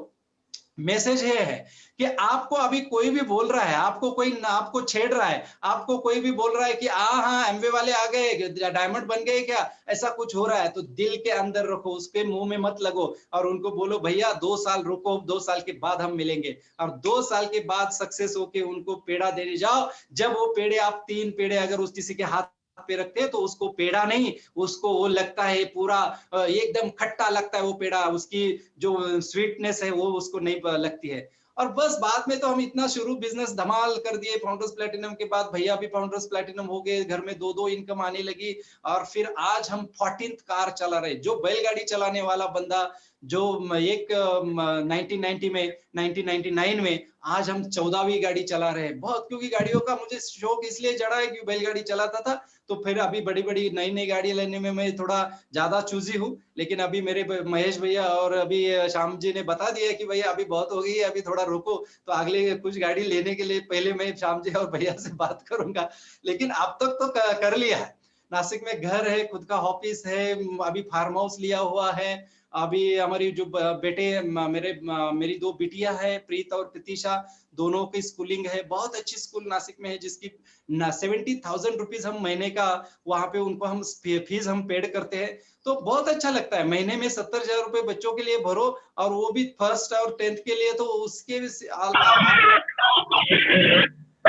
मैसेज ये है कि आपको अभी कोई भी बोल रहा है, आपको कोई आपको छेड़ रहा है, आपको कोई भी बोल रहा है कि हाँ एमवे वाले आ गए, डायमंड बन गए क्या, ऐसा कुछ हो रहा है, तो दिल के अंदर रखो, उसके मुंह में मत लगो। और उनको बोलो भैया 2 साल रुको, 2 साल के बाद हम मिलेंगे। और 2 साल के बाद सक्सेस होके उनको पेड़ा देने जाओ। जब वो पेड़े, आप 3 पेड़े अगर उस किसी के हाथ पे रखते हैं, तो उसको पेड़ा नहीं, उसको वो लगता है पूरा एकदम खट्टा लगता है वो पेड़ा, उसकी जो स्वीटनेस है वो उसको नहीं लगती है। और बस बाद में तो हम इतना शुरू बिजनेस धमाल कर दिए। फाउंडर्स प्लेटिनम के बाद भैया भी फाउंडर्स प्लेटिनम हो गए, घर में 2-2 इनकम आने लगी। और फिर आज हम 14th कार चला रहे। जो बैलगाड़ी चलाने वाला बंदा, जो एक 1990 में, 1999 में, आज हम 14वीं गाड़ी चला रहे हैं। बहुत, क्योंकि गाड़ियों का मुझे शौक इसलिए जड़ा है कि बैलगाड़ी चलाता था। तो फिर अभी बड़ी बड़ी नई नई गाड़ी लेने में मैं थोड़ा ज्यादा चूजी हूँ। लेकिन अभी मेरे महेश भैया और अभी श्याम जी ने बता दिया कि भैया अभी बहुत हो गई है, अभी थोड़ा रुको। तो अगले कुछ गाड़ी लेने के लिए पहले मैं श्याम जी और भैया से बात करूंगा। लेकिन अब तक तो कर लिया है। नासिक में घर है, खुद का ऑफिस है, अभी फार्म हाउस लिया हुआ है। अभी हमारी जो बेटे, मेरी 2 बिटिया है, प्रीत और प्रतीक्षा, दोनों की स्कूलिंग है। बहुत अच्छी स्कूल नासिक में है, जिसकी 70,000 रुपीज हम महीने का वहां पे उनको हम फीस हम पेड करते हैं। तो बहुत अच्छा लगता है। महीने में 70,000 रुपए बच्चों के लिए भरो, और वो भी फर्स्ट और 10th के लिए। तो उसके तो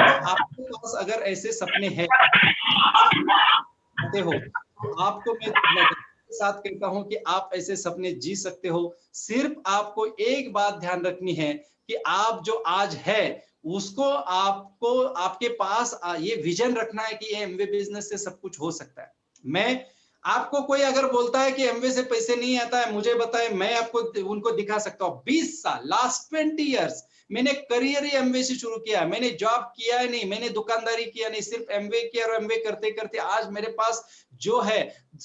आपके पास अगर ऐसे सपने हैं हो, तो आपको मैं साथ कहता हूं कि आप ऐसे सपने जी सकते हो। सिर्फ आपको एक बात ध्यान रखनी है कि आप जो आज है उसको, आपको आपके पास ये विजन रखना है कि ये एमवे बिजनेस से सब कुछ हो सकता है। मैं आपको, कोई अगर बोलता है कि एमवे से पैसे नहीं आता है, मुझे बताए, मैं आपको उनको दिखा सकता हूँ। 20 साल, लास्ट 20 ईयर्स मैंने करियर ही एमवे से शुरू किया। मैंने जॉब किया है नहीं, मैंने दुकानदारी किया नहीं, सिर्फ एमवे किया। और एमवे करते करते आज मेरे पास जो है,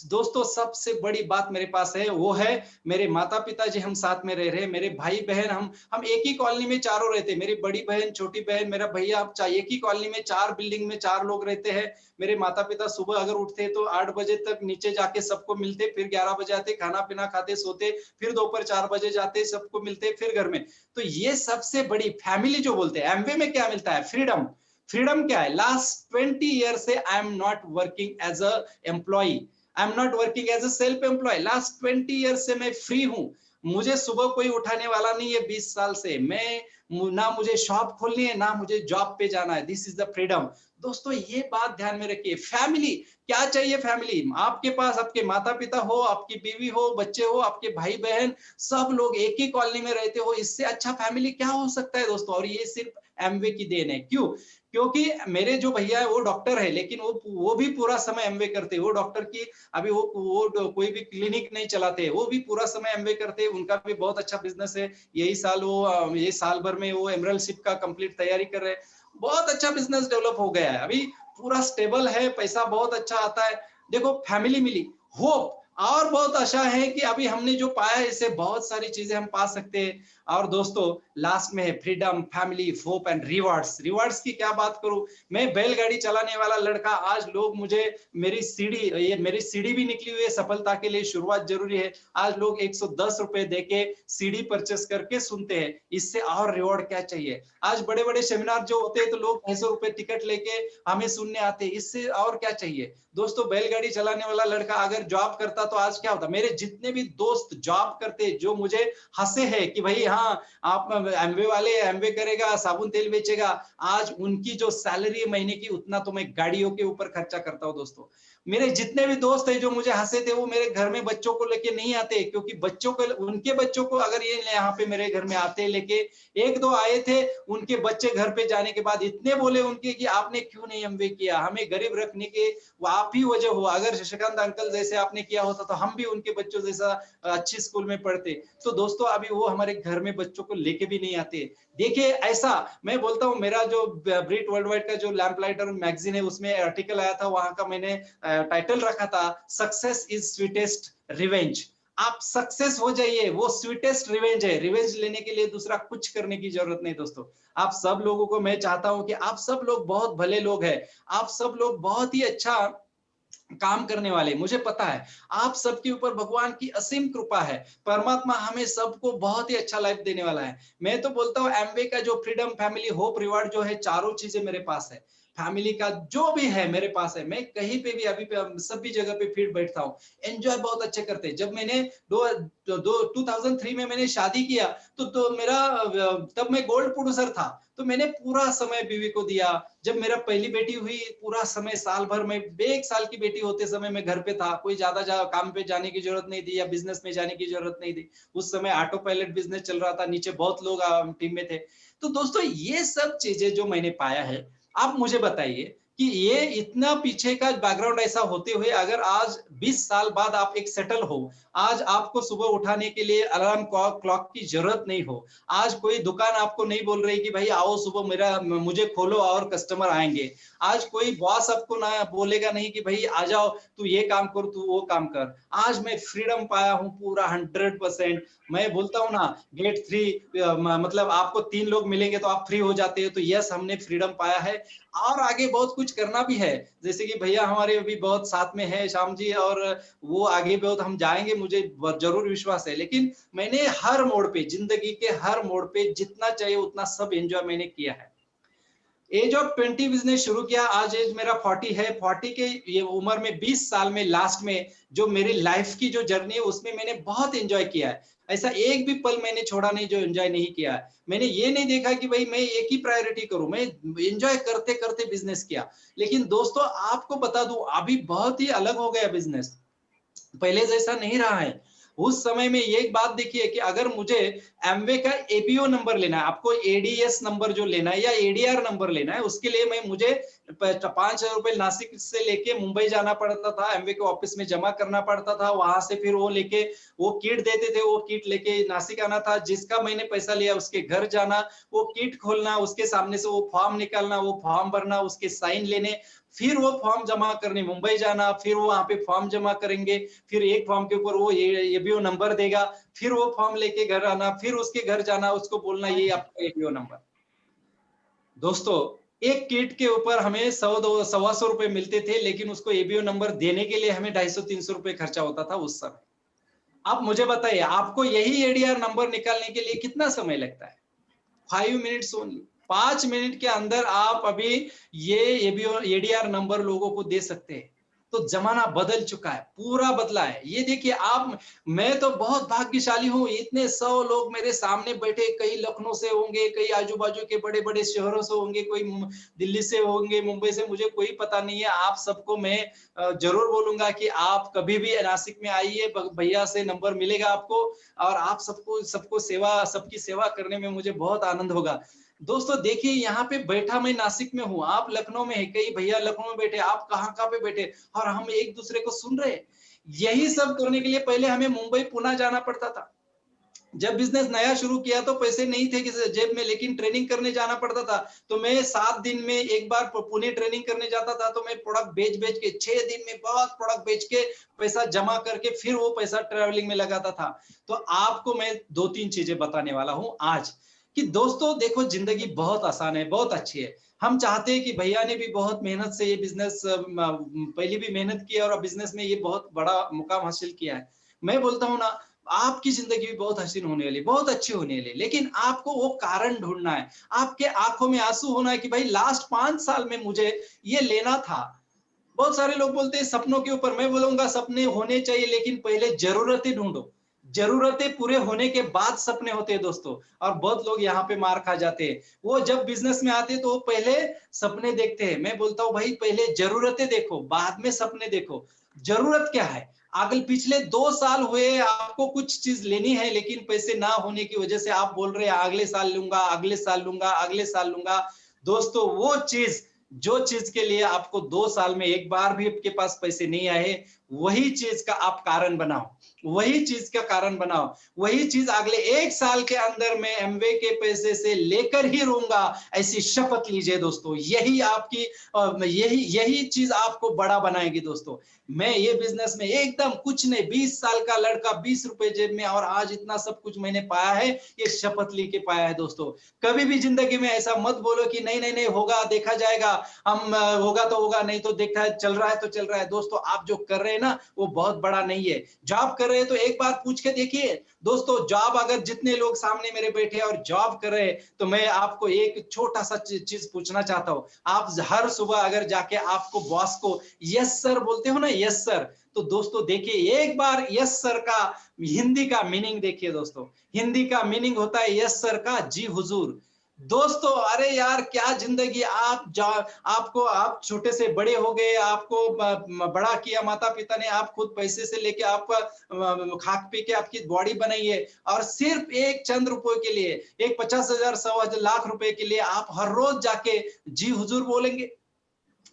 दोस्तों सबसे बड़ी बात मेरे पास है, वो है मेरे माता पिता जी हम साथ में रह रहे, मेरे भाई बहन, हम एक ही कॉलोनी में चारों रहते। मेरी बड़ी बहन, छोटी बहन, मेरा भैया, एक ही कॉलोनी में 4 बिल्डिंग में 4 लोग रहते हैं। मेरे माता पिता सुबह अगर उठते तो 8 बजे तक नीचे जाके सबको मिलते, फिर 11 बजे आते, खाना पीना खाते, सोते, फिर दोपहर 4 बजे जाते, सबको मिलते, फिर घर में। तो ये सबसे बड़ी फैमिली जो बोलते हैं। एमवे में क्या मिलता है? फ्रीडम। फ्रीडम क्या है? लास्ट 20 ईयर से I am not working as a employ, I am not working as a self employ. Last 20 year से मैं फ्री हूं। मुझे सुबह कोई उठाने वाला नहीं है। 20 साल से मैं, ना मुझे शॉप खोलनी है, ना मुझे जॉब पे जाना है। This is the freedom. दोस्तों ये बात ध्यान में रखिए। फैमिली क्या चाहिए? फैमिली आपके पास, आपके माता पिता हो, आपकी बीवी हो, बच्चे हो, आपके भाई बहन, सब लोग एक ही कॉलोनी में रहते हो। इससे अच्छा फैमिली क्या हो सकता है दोस्तों? और ये सिर्फ एमवे की देन है। क्यों? क्योंकि मेरे जो भैया है वो डॉक्टर है, लेकिन वो भी पूरा समय एमवे करते हैं। वो डॉक्टर की अभी वो कोई भी क्लिनिक नहीं चलाते, वो भी पूरा समय एमवे करते हैं। उनका भी बहुत अच्छा बिजनेस है। यही साल वो, ये साल भर में वो एमरल्डशिप का कंप्लीट तैयारी कर रहे हैं। बहुत अच्छा बिजनेस डेवलप हो गया है, अभी पूरा स्टेबल है, पैसा बहुत अच्छा आता है। देखो फैमिली मिली, होप। और बहुत आशा है कि अभी हमने जो पाया है इससे बहुत सारी चीजें हम पा सकते हैं। और दोस्तों लास्ट में है freedom, family, hope and rewards. Rewards की क्या बात करूं, मैं बैलगाड़ी चलाने वाला लड़का, आज लोग मुझे मेरी सीढ़ी भी निकली हुई है। सफलता के लिए शुरुआत जरूरी है। आज लोग 110 रुपए देके सीढ़ी परचेस करके सुनते हैं, इससे और रिवॉर्ड क्या चाहिए। आज बड़े बड़े सेमिनार जो होते हैं तो लोग 250 रुपए टिकट लेके हमें सुनने आते हैं, इससे और क्या चाहिए। दोस्तों बैलगाड़ी चलाने वाला लड़का अगर जॉब करता तो आज क्या होता। मेरे जितने भी दोस्त जॉब करते जो मुझे हंसे हैं कि भाई हाँ आप एमवे वाले, एमवे करेगा, साबुन तेल बेचेगा, आज उनकी जो सैलरी है महीने की उतना तो मैं गाड़ियों के ऊपर खर्चा करता हूँ। दोस्तों मेरे जितने भी दोस्त हैं जो मुझे हंसे थे वो मेरे घर में बच्चों को लेके नहीं आते, क्योंकि बच्चों को, उनके बच्चों को अगर ये यहाँ पे मेरे घर में आते लेके, एक दो आए थे, उनके बच्चे घर पे जाने के बाद इतने बोले उनके कि आपने क्यों नहीं एमवे किया, हमें गरीब रखने के वो आप ही वजह हो। अगर शशिकांत अंकल जैसे आपने किया होता तो हम भी उनके बच्चों जैसा अच्छी स्कूल में पढ़ते। तो दोस्तों अभी वो हमारे घर में बच्चों को लेके भी नहीं आते। देखिए ऐसा मैं बोलता हूँ, मेरा जो ब्रिट वर्ल्ड वाइड का जो लैम्प लाइटर मैगजीन है उसमें आर्टिकल आया था, वहां का मैंने टाइटल रखा था सक्सेस इज स्वीटेस्ट रिवेंज। आप सक्सेस हो जाइए, वो स्वीटेस्ट रिवेंज है। रिवेंज लेने के लिए दूसरा कुछ करने की जरूरत नहीं। दोस्तों आप सब लोगों को मैं चाहता हूं कि आप सब लोग बहुत भले लोग हैं, आप सब लोग बहुत ही अच्छा काम करने वाले, मुझे पता है आप सबके ऊपर भगवान की असीम कृपा है। परमात्मा हमें सबको बहुत ही अच्छा लाइफ देने वाला है। मैं तो बोलता हूँ एमवे का जो फ्रीडम, फैमिली, होप, रिवार्ड जो है, चारों चीजें मेरे पास है। फैमिली का जो भी है मेरे पास है, मैं कहीं पे भी अभी पे सभी जगह पे फिट बैठता हूँ। एंजॉय बहुत अच्छे करते हैं। जब मैंने 2003 में मैंने शादी किया तो मेरा तब मैं गोल्ड प्रोड्यूसर था, तो मैंने पूरा समय बीवी को दिया। जब मेरा पहली बेटी हुई पूरा समय, साल भर में 1 साल की बेटी होते समय मैं घर पे था, कोई ज्यादा काम पे जाने की जरूरत नहीं थी या बिजनेस में जाने की जरूरत नहीं थी। उस समय ऑटो पायलट बिजनेस चल रहा था, नीचे बहुत लोग टीम में थे। तो दोस्तों ये सब चीजें जो मैंने पाया है, आप मुझे बताइए कि ये इतना पीछे का बैकग्राउंड ऐसा होते हुए अगर आज 20 साल बाद आप एक सेटल हो, आज आपको सुबह उठाने के लिए अलार्म क्लॉक की जरूरत नहीं हो, आज कोई दुकान आपको नहीं बोल रही कि भाई आओ सुबह मुझे खोलो और कस्टमर आएंगे, आज कोई बॉस आपको ना बोलेगा नहीं कि भाई आ जाओ तू ये काम कर तू वो काम कर, आज मैं फ्रीडम पाया हूं पूरा 100%। मैं बोलता हूं ना गेट 3 मतलब आपको 3 लोग मिलेंगे तो आप फ्री हो जाते हो। तो यस हमने फ्रीडम पाया है और आगे बहुत कुछ करना भी है। जैसे कि भैया हमारे अभी बहुत साथ में है श्याम जी, और वो आगे बहुत हम जाएंगे, मुझे जरूर विश्वास है। लेकिन मैंने हर मोड़ पे, जिंदगी के हर मोड़ पे जितना चाहिए उतना सब एंजॉय मैंने किया है। एज ऑफ 20 बिजनेस शुरू किया, आज एज मेरा 40 है। 40 के ये उम्र में 20 साल में लास्ट में जो मेरी लाइफ की जो जर्नी है उसमें मैंने बहुत एंजॉय किया है। ऐसा एक भी पल मैंने छोड़ा नहीं जो एंजॉय नहीं किया है। मैंने ये नहीं देखा कि भाई मैं एक ही प्रायोरिटी करूं, मैं एंजॉय करते करते बिजनेस किया। लेकिन दोस्तों आपको बता दूं अभी बहुत ही अलग हो गया बिजनेस, पहले जैसा नहीं रहा है। उस समय में ये एक बात देखिए कि अगर मुझे एमवे का एपीओ नंबर लेना है, आपको एडीएस नंबर जो लेना है या एडीआर नंबर लेना है, उसके लिए मैं मुझे 5,000 रुपए नासिक से लेके मुंबई जाना पड़ता था, एमवे के ऑफिस में जमा करना पड़ता था, वहां से फिर वो लेके वो किट देते थे, वो किट लेके नासिक आना था, जिसका मैंने पैसा लिया उसके घर जाना, वो किट खोलना, उसके सामने से वो फॉर्म निकालना, वो फॉर्म भरना, उसके साइन लेने, फिर वो फॉर्म जमा करने मुंबई जाना, फिर वो वहां पे फॉर्म जमा करेंगे, फिर एक फॉर्म के ऊपर वो एबीओ नंबर देगा, फिर वो फॉर्म लेके घर आना, फिर उसके घर जाना, उसको बोलना ये आपका एबीओ नंबर। दोस्तों एक किट के ऊपर हमें 100-125 रुपए मिलते थे, लेकिन उसको एबीओ नंबर देने के लिए हमें 250-300 रुपए खर्चा होता था उस समय। आप मुझे बताइए आपको यही एडीआर नंबर निकालने के लिए कितना समय लगता है? 5 मिनट्स ओनली। 5 मिनट के अंदर आप अभी ये एडीआर नंबर लोगों को दे सकते हैं। तो जमाना बदल चुका है, पूरा बदला है। ये देखिए आप, मैं तो बहुत भाग्यशाली हूँ, इतने 100 लोग मेरे सामने बैठे, कई लखनऊ से होंगे, कई आजू बाजू के बड़े बड़े शहरों से होंगे, कोई दिल्ली से होंगे, मुंबई से, मुझे कोई पता नहीं है। आप सबको मैं जरूर बोलूंगा कि आप कभी भी नासिक में आइए, भैया से नंबर मिलेगा आपको, और आप सबको सबको सेवा, सबकी सेवा करने में मुझे बहुत आनंद होगा। दोस्तों देखिए यहाँ पे बैठा मैं नासिक में हूँ, आप लखनऊ में है, कई भैया लखनऊ में बैठे, आप कहाँ कहाँ पे बैठे, और हम एक दूसरे को सुन रहे हैं। यही सब करने के लिए पहले हमें मुंबई पुणे जाना पड़ता था। जब बिजनेस नया शुरू किया तो पैसे नहीं थे किसी जेब में, लेकिन ट्रेनिंग करने जाना पड़ता था। तो मैं 7 दिन में एक बार पुणे ट्रेनिंग करने जाता था, तो मैं प्रोडक्ट बेच-बेच के 6 दिन में बहुत प्रोडक्ट बेच के पैसा जमा करके फिर वो पैसा ट्रैवलिंग में लगाता था। तो आपको मैं 2-3 चीजें बताने वाला हूँ आज, कि दोस्तों देखो जिंदगी बहुत आसान है, बहुत अच्छी है। हम चाहते हैं कि भैया ने भी बहुत मेहनत से ये बिजनेस पहले भी मेहनत की है और अब बिजनेस में ये बहुत बड़ा मुकाम हासिल किया है। मैं बोलता हूँ ना, आपकी जिंदगी भी बहुत हसीन होने वाली, बहुत अच्छी होने वाली, लेकिन आपको वो कारण ढूंढना है। आपके आंखों में आंसू होना है कि भाई लास्ट 5 साल में मुझे ये लेना था। बहुत सारे लोग बोलते हैं सपनों के ऊपर, मैं बोलूंगा सपने होने चाहिए, लेकिन पहले जरूरतें ढूंढो। जरूरतें पूरे होने के बाद सपने होते हैं दोस्तों। और बहुत लोग यहाँ पे मार खा जाते हैं। वो जब बिजनेस में आते हैं तो वो पहले सपने देखते हैं। मैं बोलता हूँ भाई पहले जरूरतें देखो, बाद में सपने देखो। जरूरत क्या है? अगले पिछले 2 साल हुए आपको कुछ चीज लेनी है, लेकिन पैसे ना होने की वजह से आप बोल रहे हैं अगले साल लूंगा, अगले साल लूंगा, अगले साल लूंगा। दोस्तों वो चीज, जो चीज के लिए आपको 2 साल में एक बार भी आपके पास पैसे नहीं आए, वही चीज का आप कारण बनाओ। वही चीज का कारण बनाओ। वही चीज अगले 1 साल के अंदर मैं एमवे के पैसे से लेकर ही रहूंगा, ऐसी शपथ लीजिए दोस्तों। यही आपकी यही यही चीज आपको बड़ा बनाएगी दोस्तों। मैं ये बिजनेस में एकदम कुछ नहीं, 20 साल का लड़का, 20 रुपए जेब में, और आज इतना सब कुछ मैंने पाया है, ये शपथ लेके पाया है दोस्तों। कभी भी जिंदगी में ऐसा मत बोलो कि नहीं नहीं नहीं होगा, देखा जाएगा, हम होगा तो होगा, नहीं तो देखा है, चल रहा है तो चल रहा है। दोस्तों आप जो कर रहे हैं ना वो बहुत बड़ा नहीं है। जॉब कर रहे हैं तो एक बार पूछ के देखिए दोस्तों। जॉब अगर जितने लोग सामने मेरे बैठे और जॉब कर रहे हैं, तो मैं आपको एक छोटा सा चीज पूछना चाहता हूँ। आप हर सुबह अगर जाके आपको बॉस को यस सर बोलते हो ना, यस सर, तो दोस्तों देखिए एक बार यस सर का हिंदी का मीनिंग देखिए दोस्तों। हिंदी का मीनिंग होता है यस सर का जी हुजूर। दोस्तों अरे यार क्या जिंदगी, आपको आप छोटे से बड़े हो गए, आपको बड़ा किया माता पिता ने, आप खुद पैसे से लेके आपका खाक पी के आपकी बॉडी बनाई है, और सिर्फ एक चंद रुपए के लिए, एक 50,000 100,000 लाख रुपए के लिए आप हर रोज जाके जी हुजूर बोलेंगे।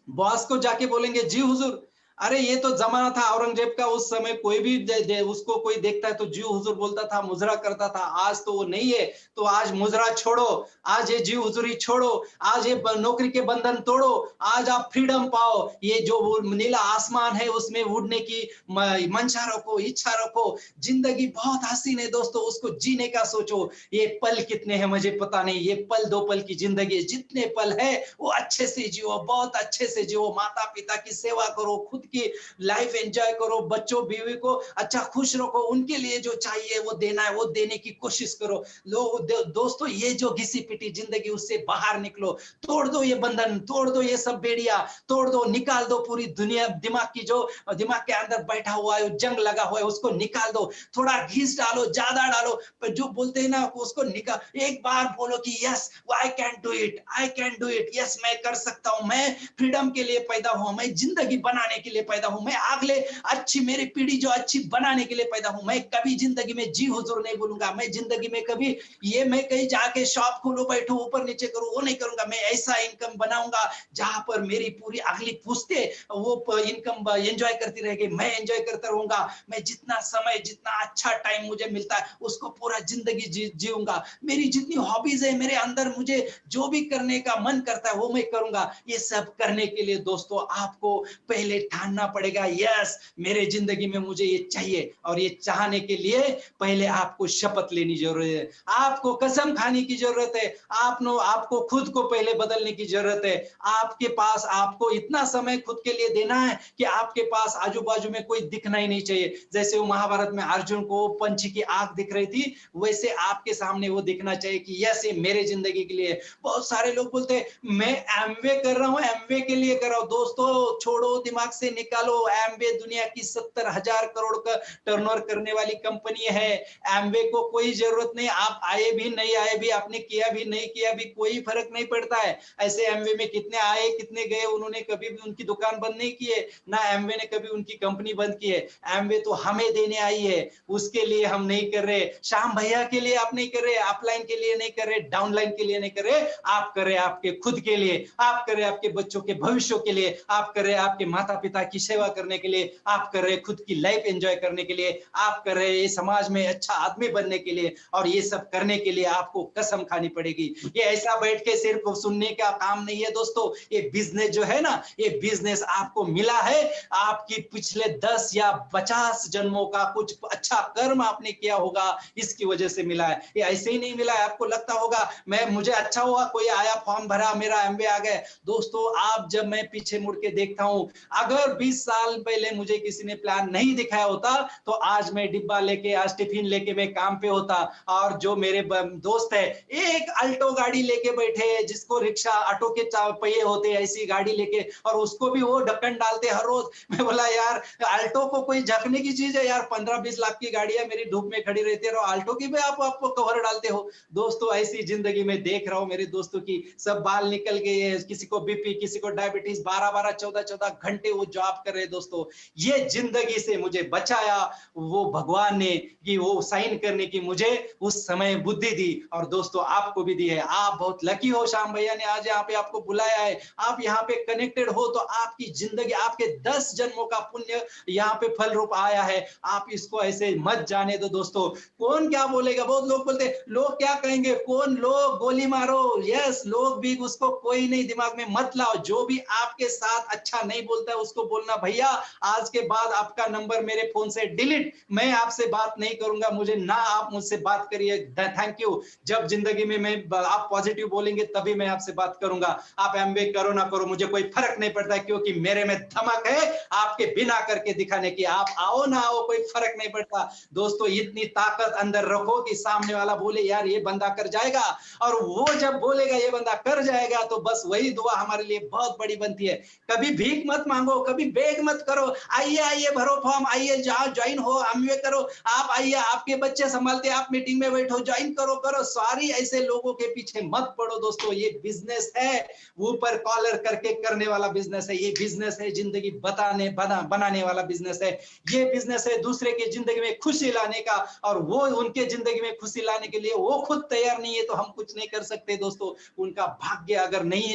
बॉस को जाके बोलेंगे जी हुजूर। अरे ये तो जमाना था औरंगजेब का, उस समय कोई भी उसको कोई देखता है तो जी हुजूर बोलता था, मुजरा करता था। आज तो वो नहीं है। तो आज मुजरा छोड़ो, आज ये जी हुजूरी छोड़ो, आज ये नौकरी के बंधन तोड़ो, आज आप फ्रीडम पाओ। ये जो नीला आसमान है उसमें उड़ने की मंशा रखो, इच्छा रखो। जिंदगी बहुत हसीन है दोस्तों, उसको जीने का सोचो। ये पल कितने हैं मुझे पता नहीं, ये पल 2 पल की जिंदगी, जितने पल है वो अच्छे से जियो, बहुत अच्छे से जियो। माता पिता की सेवा करो, खुद की लाइफ एंजॉय करो, बच्चों बीवी को अच्छा खुश रखो, उनके लिए जो चाहिए वो देना है वो देने की कोशिश करो। लोग दोस्तों ये जो घिसी पिटी जिंदगी, उससे बाहर निकलो। तोड़ दो ये बंधन, तोड़ दो ये सब बेड़िया, तोड़ दो, निकाल दो पूरी दुनिया, दिमाग की जो दिमाग के अंदर बैठा हुआ है, जंग लगा हुआ है, उसको निकाल दो। थोड़ा घिस डालो, ज्यादा डालो, पर जो बोलते हैं ना उसको निकाल। एक बार बोलो कि yes I can do it, I can do it, yes मैं कर सकता हूं, मैं फ्रीडम के लिए पैदा हुआ, मैं जिंदगी बनाने के लिए पैदा हूं, मैं अगले अच्छी मेरी पीढ़ी जो अच्छी बनाने के लिए पैदा हूं। मैं कभी जिंदगी में जी हुजूर नहीं बोलूंगा। मैं जिंदगी में कभी ये मैं कहीं जाके शॉप खोलो बैठो ऊपर नीचे करूं वो नहीं करूंगा। मैं ऐसा इनकम बनाऊंगा जहां पर मेरी पूरी अगली पुश्ते वो इनकम एंजॉय करती रहेगी, मैं एंजॉय करता रहूंगा। मैं जितना समय, जितना अच्छा टाइम मुझे मिलता है उसको पूरा जिंदगी जीऊंगा। मेरी जितनी हॉबीज है मेरे अंदर, मुझे जो भी करने का मन करता है वो मैं करूंगा। ये सब करने के लिए दोस्तों आपको पहले ठानना पड़ेगा, यस मेरे जिंदगी में मुझे ये चाहिए। और ये चाहने के लिए पहले आपको शपथ लेनी जरूरत है, आपको कसम खाने की जरूरत है, आपको खुद को पहले बदलने की जरूरत है। आपके पास आपको इतना समय खुद के लिए देना है कि आपके पास आजू बाजू में कोई दिखना ही नहीं चाहिए। जैसे वो महाभारत में अर्जुन को पंछी की आंख दिख रही थी, वैसे आपके सामने वो दिखना चाहिए कि यस ये मेरे जिंदगी के लिए। बहुत सारे लोग बोलते हैं मैं एमवे कर रहा हूं, एमवे के लिए कर रहा हूं। दोस्तों छोड़ो, दिमाग से निकालो। एमवे दुनिया की 70,000 करोड़ का टर्नओवर करने वाली कंपनी है। एमवे को कोई जरूरत नहीं, आप आए भी नहीं आए भी, आपने किया भी नहीं किया भी, कोई फर्क नहीं पड़ता है। ऐसे एमवे में कितने आए कितने गए, उन्होंने कभी भी उनकी दुकान बंद नहीं की है, ना एमवे ने कभी उनकी कंपनी बंद की है। एमवे तो हमें देने आई है, उसके लिए हम नहीं कर रहे। श्याम भैया के लिए आप नहीं कर रहे, अपलाइन के लिए नहीं कर रहे, डाउनलाइन के लिए नहीं कर रहे, आप कर रहे आपके खुद के लिए, आप कर रहे आपके बच्चों के भविष्य के लिए, आप कर रहे आपके माता पिता जनता की सेवा करने के लिए, आप कर रहे खुद की लाइफ एंजॉय करने के लिए, आप कर रहे ये समाज में अच्छा आदमी बनने के लिए, और ये सब करने के लिए आपको कसम खानी पड़ेगी। ये ऐसा बैठ के सिर्फ सुनने का काम नहीं है दोस्तों, ये बिजनेस जो है ना, ये बिजनेस आपको मिला है आपकी पिछले 10 या 50 जन्मों का कुछ अच्छा कर्म आपने किया होगा, इसकी वजह से मिला है। ये ऐसे ही नहीं मिला है। आपको लगता होगा मैं मुझे अच्छा हुआ कोई आया फॉर्म भरा मेरा एमबीए आ गए। दोस्तों आप जब मैं पीछे मुड़ के देखता हूं, अगर 20 साल पहले मुझे किसी ने प्लान नहीं दिखाया होता तो आज मैं डिब्बा लेके, आज टिफिन लेके मैं काम पे होता। और जो मेरे दोस्त है एक अल्टो गाड़ी लेके बैठे, जिसको रिक्शा ऑटो के पहिए होते ऐसी गाड़ी लेके, और उसको भी वो ढक्कन डालते हर रोज। मैं बोला यार अल्टो को कोई झकने की चीज है यार, 15-20 लाख की गाड़ी है, मेरी धूप में खड़ी रहती है और अल्टो की भी आपको कवर डालते हो। दोस्तों ऐसी जिंदगी में देख रहा हूं मेरे दोस्तों की सब बाल निकल गए, किसी को बीपी, किसी को डायबिटीज, 12-12 14-14 घंटे वो जॉब कर रहे। दोस्तों ये जिंदगी से मुझे बचाया वो भगवान ने, कि वो साइन करने की मुझे उस समय बुद्धि दी, और दोस्तों आपको भी दी है। आप बहुत लकी हो, श्याम भैया ने आज यहाँ पे आपको बुलाया है, आप यहाँ पे कनेक्टेड हो, तो आपकी जिंदगी, आपके 10 जन्मों का पुण्य यहाँ पे फल रूप आया है। आप इसको ऐसे मत जाने दो दोस्तों। कौन क्या बोलेगा, बहुत लोग बोलते लोग क्या कहेंगे, कौन लोग गोली मारो, यस लोग भी, उसको कोई नहीं दिमाग में मत लाओ। जो भी आपके साथ अच्छा नहीं बोलता है उसको बोलना भैया आज के बाद आपका नंबर मेरे फोन से डिलीट, मैं आपसे बात नहीं करूंगा, मुझे ना आप मुझसे बात करिए, थैंक यू। जब जिंदगी में मैं आप पॉजिटिव बोलेंगे तभी मैं आपसे बात करूंगा। आप एमबीए करो ना करो मुझे कोई फर्क नहीं पड़ता, क्योंकि मेरे में धमक है आपके बिना करके दिखाने की। आप आओ ना आओ कोई फर्क नहीं पड़ता। दोस्तों इतनी ताकत अंदर रखो कि सामने वाला बोले यार ये बंदा कर जाएगा, और वो जब बोलेगा ये बंदा कर जाएगा तो बस वही दुआ हमारे लिए बहुत बड़ी बनती है। कभी भीख मत मांगो, कभी बेग मत करो, आइए आइए भरो फॉर्म, आइए जाओ ज्वाइन हो, एमबीए करो, आप आइए आपके बच्चे संभालते, आप मीटिंग में बैठो, ज्वाइन करो करो। सॉरी ऐसे लोगों के पीछे मत पड़ो दोस्तों, ये बिजनेस है, ऊपर कॉलर करके करने वाला बिजनेस है। ये बिजनेस है जिंदगी बनाने वाला बिजनेस है। ये बिजनेस है दूसरे की जिंदगी में खुशी लाने का, और वो उनके जिंदगी में खुशी लाने के लिए वो खुद तैयार नहीं है तो हम कुछ नहीं कर सकते दोस्तों। उनका भाग्य अगर नहीं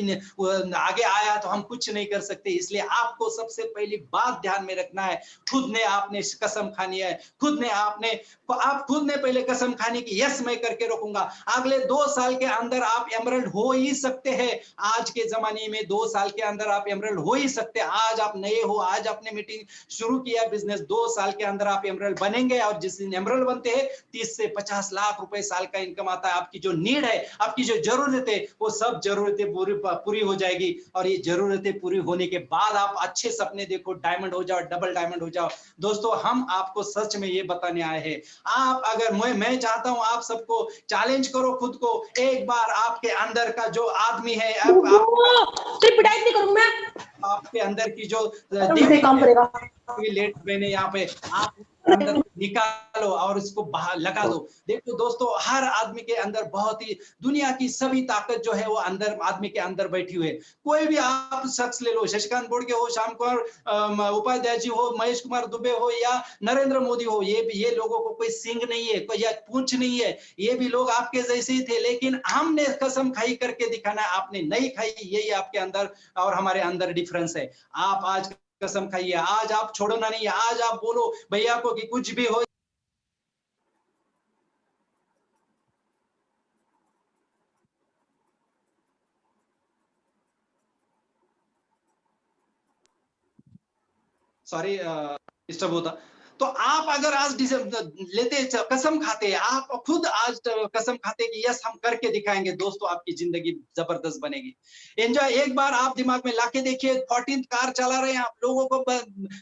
आगे आया तो हम कुछ नहीं कर सकते। इसलिए आपको सबसे पहली बात ध्यान में रखना है, खुद ने आपने कसम खानी है, आप खुद ने पहले कसम खानी की यस मैं करके रखूंगा। अगले 2 साल के अंदर आप एमरल्ड हो ही सकते हैं। आज के जमाने में 2 साल के अंदर आप एमरल्ड हो ही सकते हैं। आज आप नए हो, आज आपने मीटिंग शुरू किया बिजनेस, 2 साल के अंदर आप एमरल्ड बनेंगे, और जिस दिन एमरल्ड बनते हैं 30 से 50 लाख रुपए साल का इनकम आता है। आपकी जो नीड है, आपकी जो जरूरत है, वो सब जरूरतें पूरी हो जाएगी, और ये जरूरतें पूरी होने के बाद आप अच्छे सपने देखो, डायमंड हो जाओ, डबल डायमंड हो जाओ। दोस्तों हम आपको सच में ये बताने आए हैं। आप अगर मैं चाहता हूं आप सबको चैलेंज करो खुद को, एक बार आपके अंदर का जो आदमी है, पिटाई नहीं करूंगा मैं, आपके अंदर की जो काम करेगा लेट मैंने यहाँ पे आप अंदर निकालो और इसको बाहर लगा दो। देखो दोस्तों हर आदमी के अंदर बहुत ही दुनिया की सभी ताकत जो है वो अंदर आदमी के अंदर बैठी हुई है। कोई भी आप शख्स ले लो, शशिकांत बोड़के हो, श्याम कुमार उपाध्याय जी हो, महेश कुमार दुबे हो, या नरेंद्र मोदी हो, ये लोगों को कोई सिंग नहीं है, कोई पूंछ नहीं है, ये भी लोग आपके जैसे ही थे, लेकिन हमने कसम खाई करके दिखाना, आपने नहीं खाई, यही आपके अंदर और हमारे अंदर डिफरेंस है। आप आज कसम खाइए, आज आप छोड़ना नहीं, आज आप बोलो भैया को कि कुछ भी हो। सॉरी डिस्टर्ब होता। तो आप अगर आज लेते कसम खाते, आप खुद आज कसम खाते कि यस हम करके दिखाएंगे, दोस्तों आपकी जिंदगी जबरदस्त बनेगी। एंजॉय एक बार आप दिमाग में लाके देखिए, 14th कार चला रहे हैं आप, लोगों को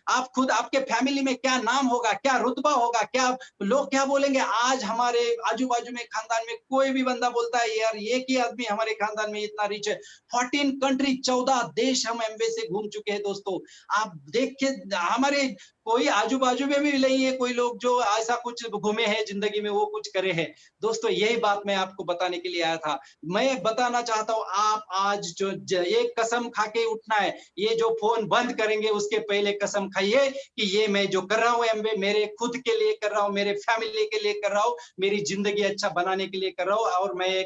आप खुद आपके फैमिली में क्या नाम होगा, क्या रुतबा होगा, क्या लोग क्या बोलेंगे। आज हमारे आजू बाजू में खानदान में कोई भी बंदा बोलता है यार एक ही आदमी हमारे खानदान में इतना रिच है। 14 कंट्री 14 देश हम एमवे से घूम चुके हैं दोस्तों। आप देख के हमारे कोई आजू बाजू में भी नहीं है कोई लोग जो ऐसा कुछ घूमे हैं जिंदगी में, वो कुछ करे हैं। दोस्तों यही बात मैं आपको बताने के लिए आया था। मैं बताना चाहता हूं आप आज जो एक कसम खा के उठना है, ये जो फोन बंद करेंगे उसके पहले कसम खाइए कि ये मैं जो कर रहा हूँ एमबे मेरे खुद के लिए कर रहा हूँ, मेरे फैमिली के लिए कर रहा हूँ, मेरी जिंदगी अच्छा बनाने के लिए कर रहा हूँ, और मैं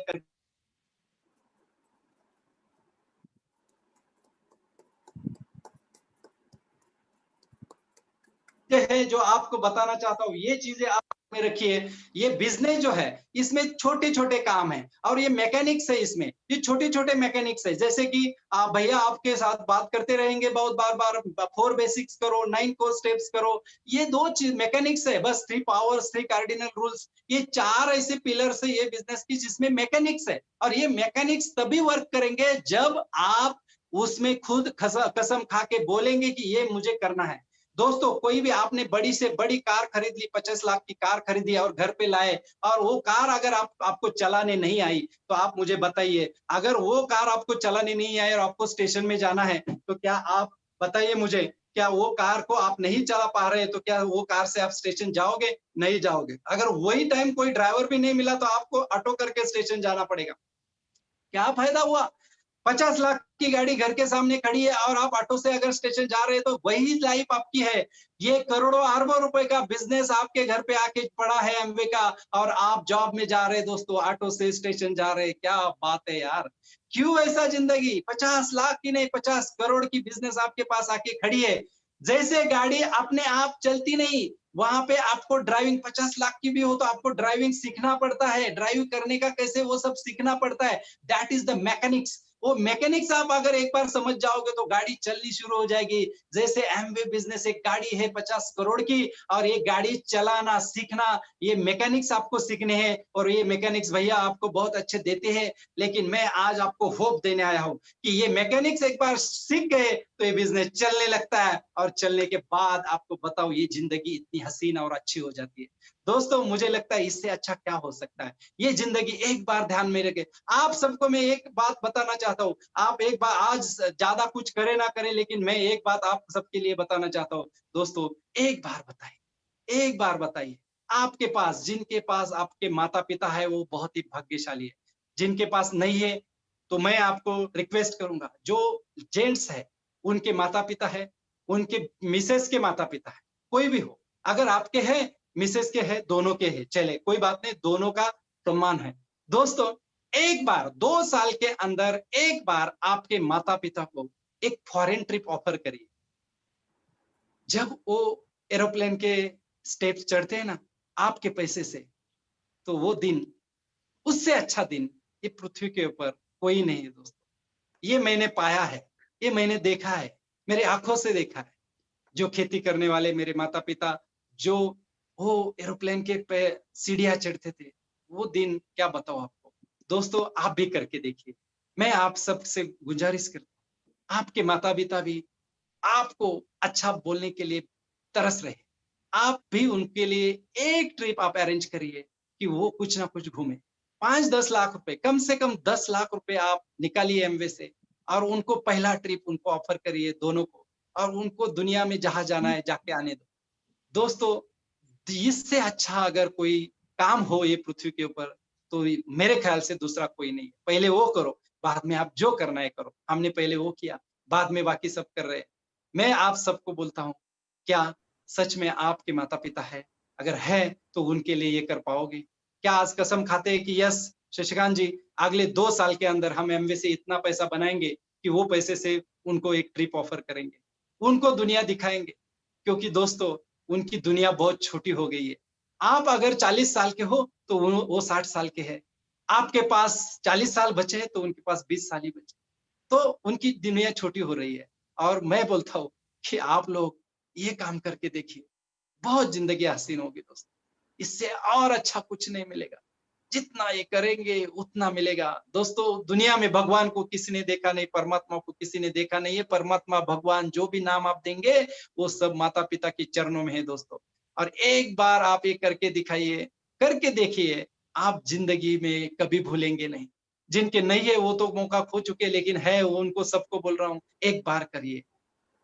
है जो आपको बताना चाहता हूँ, ये चीजें आप में रखिए। ये बिजनेस जो है इसमें छोटे छोटे काम है और ये मैकेनिक्स है, इसमें ये छोटे छोटे मैकेनिक्स है। जैसे कि भैया आपके साथ बात करते रहेंगे बहुत बार बार, 4 बेसिक्स करो, 9 कोर स्टेप्स करो, ये 2 चीज मैकेनिक्स है बस। 3 पावर्स, 3 कार्डिनल रूल्स, ये 4 ऐसे पिलर्स है ये बिजनेस की जिसमें मैकेनिक्स है। और ये मैकेनिक्स तभी वर्क करेंगे जब आप उसमें खुद कसम खा के बोलेंगे कि ये मुझे करना है। दोस्तों, कोई भी आपने बड़ी से बड़ी कार खरीद ली, 50 लाख की कार खरीदी और घर पे लाए, और वो कार अगर आपको चलाने नहीं आई तो आप मुझे बताइए, अगर वो कार आपको चलाने नहीं आई और आपको स्टेशन में जाना है तो क्या आप बताइए मुझे, क्या वो कार को आप नहीं चला पा रहे तो क्या वो कार से आप स्टेशन जाओगे? नहीं जाओगे। अगर वही टाइम कोई ड्राइवर भी नहीं मिला तो आपको ऑटो करके स्टेशन जाना पड़ेगा। क्या फायदा हुआ? 50 लाख की गाड़ी घर के सामने खड़ी है और आप ऑटो से अगर स्टेशन जा रहे हैं तो वही लाइफ आपकी है। ये करोड़ों अरबों रुपए का बिजनेस आपके घर पे आके पड़ा है एमवे का, और आप जॉब में जा रहे हैं दोस्तों, ऑटो से स्टेशन जा रहे हैं। क्या बात है यार, क्यों ऐसा जिंदगी? 50 लाख की नहीं, 50 करोड़ की बिजनेस आपके पास आके खड़ी है। जैसे गाड़ी अपने आप चलती नहीं, वहां पे आपको ड्राइविंग 50 लाख की भी हो तो आपको ड्राइविंग सीखना पड़ता है, ड्राइव करने का कैसे वो सब सीखना पड़ता है। That is the mechanics. वो मैकेनिक्स आप अगर एक बार समझ जाओगे तो गाड़ी चलनी शुरू हो जाएगी। जैसे एमवे बिजनेस एक गाड़ी है 50 करोड़ की, और ये गाड़ी चलाना सीखना, ये मैकेनिक्स आपको सीखने हैं, और ये मैकेनिक्स भैया आपको बहुत अच्छे देते हैं। लेकिन मैं आज आपको होप देने आया हूं कि ये मैकेनिक्स एक बार सीख गए तो ये बिजनेस चलने लगता है, और चलने के बाद आपको बताओ ये जिंदगी इतनी हसीन और अच्छी हो जाती है। दोस्तों, मुझे लगता है इससे अच्छा क्या हो सकता है। ये जिंदगी एक बार ध्यान में रखे। आप सबको मैं एक बात बताना चाहता हूँ, आप एक बार, आज ज्यादा कुछ करे ना करे, लेकिन मैं एक बात आप सबके लिए बताना चाहता हूँ। दोस्तों, एक बार बताइए, एक बार बताइए, आपके पास, जिनके पास आपके माता पिता है वो बहुत ही भाग्यशाली है। जिनके पास नहीं है तो मैं आपको रिक्वेस्ट करूंगा, जो जेंट्स है उनके माता पिता है, उनके मिसेस के माता पिता है, कोई भी हो, अगर आपके हैं, मिसेस के है, दोनों के है, चले कोई बात नहीं, दोनों का सम्मान है। दोस्तों, एक बार 2 साल के अंदर एक बार आपके माता पिता को एक फॉरेन ट्रिप ऑफर करिए। जब वो एरोप्लेन के स्टेप्स चढ़ते हैं ना आपके पैसे से, तो वो दिन, उससे अच्छा दिन ये पृथ्वी के ऊपर कोई नहीं है दोस्तों। ये मैंने पाया है, ये मैंने देखा है, मेरे आंखों से देखा है। जो खेती करने वाले मेरे माता पिता, जो वो एरोप्लेन के पे सीढ़ियां चढ़ते थे, वो दिन क्या बताओ आपको। दोस्तों, आप भी करके देखिए। मैं आप सबसे गुजारिश करता हूँ, आपके माता पिता भी आपको अच्छा बोलने के लिए तरस रहे। आप भी उनके लिए एक ट्रिप आप अरेंज करिए कि वो कुछ ना कुछ घूमे। 5-10 लाख रुपए, कम से कम 10 लाख रुपए आप निकालिए एमवे से, और उनको पहला ट्रिप उनको ऑफर करिए दोनों को, और उनको दुनिया में जहां जाना है जाके आने दो। दोस्तों, इससे अच्छा अगर कोई काम हो ये पृथ्वी के ऊपर तो मेरे ख्याल से दूसरा कोई नहीं है। पहले वो करो, बाद में आप जो करना है करो। हमने पहले वो किया, बाद में बाकी सब कर रहे हैं। मैं आप सबको बोलता हूँ, क्या सच में आपके माता पिता है? अगर है तो उनके लिए ये कर पाओगे? क्या आज कसम खाते हैं कि यस शशिकांत जी, अगले 2 साल के अंदर हम एमवे से इतना पैसा बनाएंगे कि वो पैसे से उनको एक ट्रिप ऑफर करेंगे, उनको दुनिया दिखाएंगे? क्योंकि दोस्तों, उनकी दुनिया बहुत छोटी हो गई है। आप अगर 40 साल के हो तो वो 60 साल के हैं। आपके पास 40 साल बचे हैं तो उनके पास 20 साल ही बचे। तो उनकी दुनिया छोटी हो रही है, और मैं बोलता हूँ कि आप लोग ये काम करके देखिए, बहुत जिंदगी हसीन होगी दोस्तों। इससे और अच्छा कुछ नहीं मिलेगा। जितना ये करेंगे उतना मिलेगा। दोस्तों, दुनिया में भगवान को किसी ने देखा नहीं, परमात्मा को किसी ने देखा नहीं है। परमात्मा, भगवान, जो भी नाम आप देंगे वो सब माता पिता के चरणों में है दोस्तों। और एक बार आप ये करके दिखाइए, करके देखिए, आप जिंदगी में कभी भूलेंगे नहीं। जिनके नहीं है वो तो मौका खो चुके, लेकिन है वो, उनको सबको बोल रहा हूँ, एक बार करिए।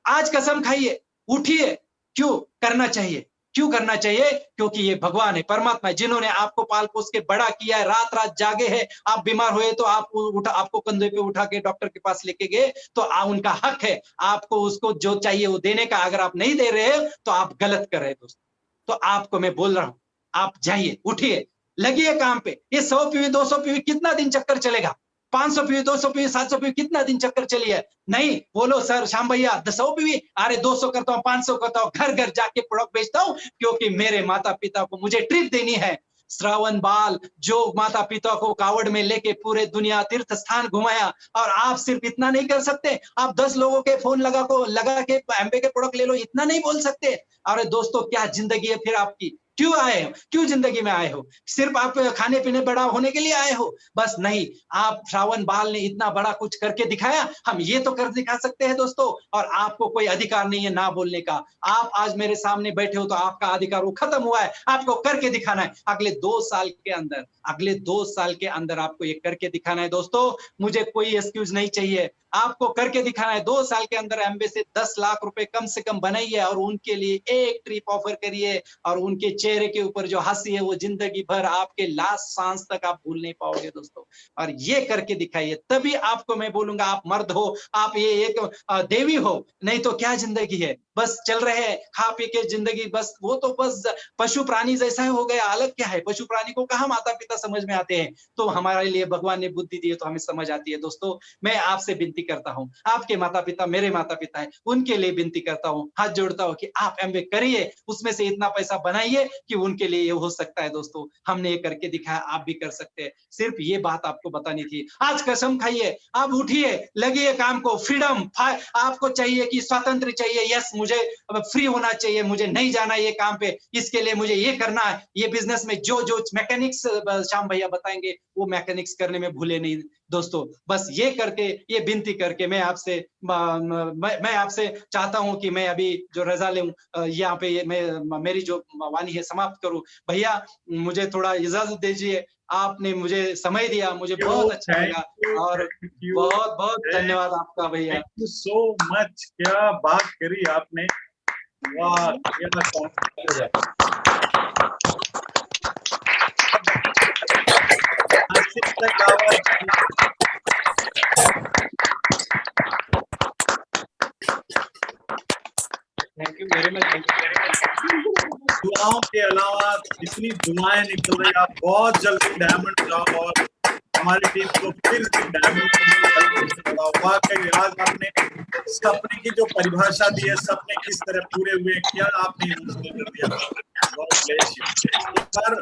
आज कसम खाइए, उठिए। क्यों करना चाहिए? क्यों करना चाहिए? क्योंकि ये भगवान है, परमात्मा है, जिन्होंने आपको पाल पोस के बड़ा किया है। रात रात जागे हैं, आप बीमार हुए तो आपको कंधे पे उठा के डॉक्टर के पास लेके गए, तो उनका हक है आपको उसको जो चाहिए वो देने का। अगर आप नहीं दे रहे तो आप गलत कर रहे हैं दोस्तों। तो आपको मैं बोल रहा हूं, आप जाइए, उठिए, लगिए काम पे। ये 100 पीवी 200 पीवी कितना दिन चक्कर चलेगा? 500 पी, 200 पी, 700 पी, कितना दिन चक्कर चली है? नहीं, बोलो सर श्याम भैया 100 पी, अरे 200 करता हूँ, 500 करता हूँ, घर घर जाके प्रोडक्ट बेचता हूँ, क्योंकि मेरे माता पिता को मुझे ट्रिप देनी है। श्रावण बाल जो माता पिता को कावड़ में लेके पूरे दुनिया तीर्थ स्थान घुमाया, और आप सिर्फ इतना नहीं कर सकते, आप 10 लोगों के फोन लगा के एम्बे के प्रोडक्ट ले लो, इतना नहीं बोल सकते? अरे दोस्तों, क्या जिंदगी है फिर आपकी? क्यों आए हो? क्यों जिंदगी में आए हो? सिर्फ आप खाने पीने बड़ा होने के लिए आए हो? बस नहीं, आप श्रावण बाल ने इतना बड़ा कुछ करके दिखाया, हम ये तो कर दिखा सकते हैं दोस्तों, और आपको कोई अधिकार नहीं है ना बोलने का। आप आज मेरे सामने बैठे हो तो आपका अधिकार वो खत्म हुआ है, आपको करके दिखाना है। अगले 2 साल के अंदर आपको ये करके दिखाना है दोस्तों। मुझे कोई एक्सक्यूज नहीं चाहिए, आपको करके दिखाना है। 2 साल के अंदर एम्बे से 10 लाख रुपए कम से कम बनाइए, और उनके लिए एक ट्रिप ऑफर करिए, और उनके चेहरे के ऊपर जो हंसी है वो जिंदगी भर, आपके लास्ट सांस तक आप भूल नहीं पाओगे दोस्तों। और ये करके दिखाइए, तभी आपको मैं बोलूंगा आप मर्द हो, आप ये एक देवी हो। नहीं तो क्या जिंदगी है? बस चल रहे हैं खा पी के जिंदगी, बस वो तो बस पशु प्राणी जैसा हो गया, अलग क्या है? पशु प्राणी को कहाँ माता पिता समझ में आते हैं? तो हमारे लिए भगवान ने बुद्धि दी है तो हमें समझ आती है दोस्तों। मैं आपसे विनती करता हूँ, आपके माता पिता मेरे माता पिता है, उनके लिए विनती करता हूँ, हाथ जोड़ता हूँ कि आप एमबे करिए, उसमें से इतना पैसा बनाइए कि उनके लिए ये हो सकता है दोस्तों। हमने ये करके दिखाया, आप भी कर सकते हैं। सिर्फ ये बात आपको बतानी थी। आज कसम खाइए, आप उठिए, लगिए काम को। फ्रीडम आपको चाहिए कि स्वतंत्र चाहिए, यस मुझे फ्री होना चाहिए, मुझे नहीं जाना ये काम पे, इसके लिए मुझे ये करना है। ये बिजनेस में जो जो मैकेनिक्स श्याम भैया बताएंगे वो मैकेनिक्स करने में भूले नहीं दोस्तों। बस ये करके, ये विनती करके मैं आपसे चाहता हूं कि मैं अभी जो रजा लूं, यहाँ पे मैं मेरी जो वाणी है समाप्त करूं। भैया मुझे थोड़ा इजाजत दीजिए, आपने मुझे समय दिया, मुझे बहुत अच्छा लगा, और बहुत बहुत धन्यवाद आपका भैया। Thank you so much. क्या बात करी आपने, वाह थैंक यू वेरी मच। दुआओं के अलावा इतनी दुआएं निकल रही, आप बहुत जल्दी डायमंड जाओ और हमारी टीम को फिर से डायमंड। वाकई आज आपने सपने की जो परिभाषा दी है, सपने किस तरह पूरे हुए, क्या आपने कर दिया। एक बार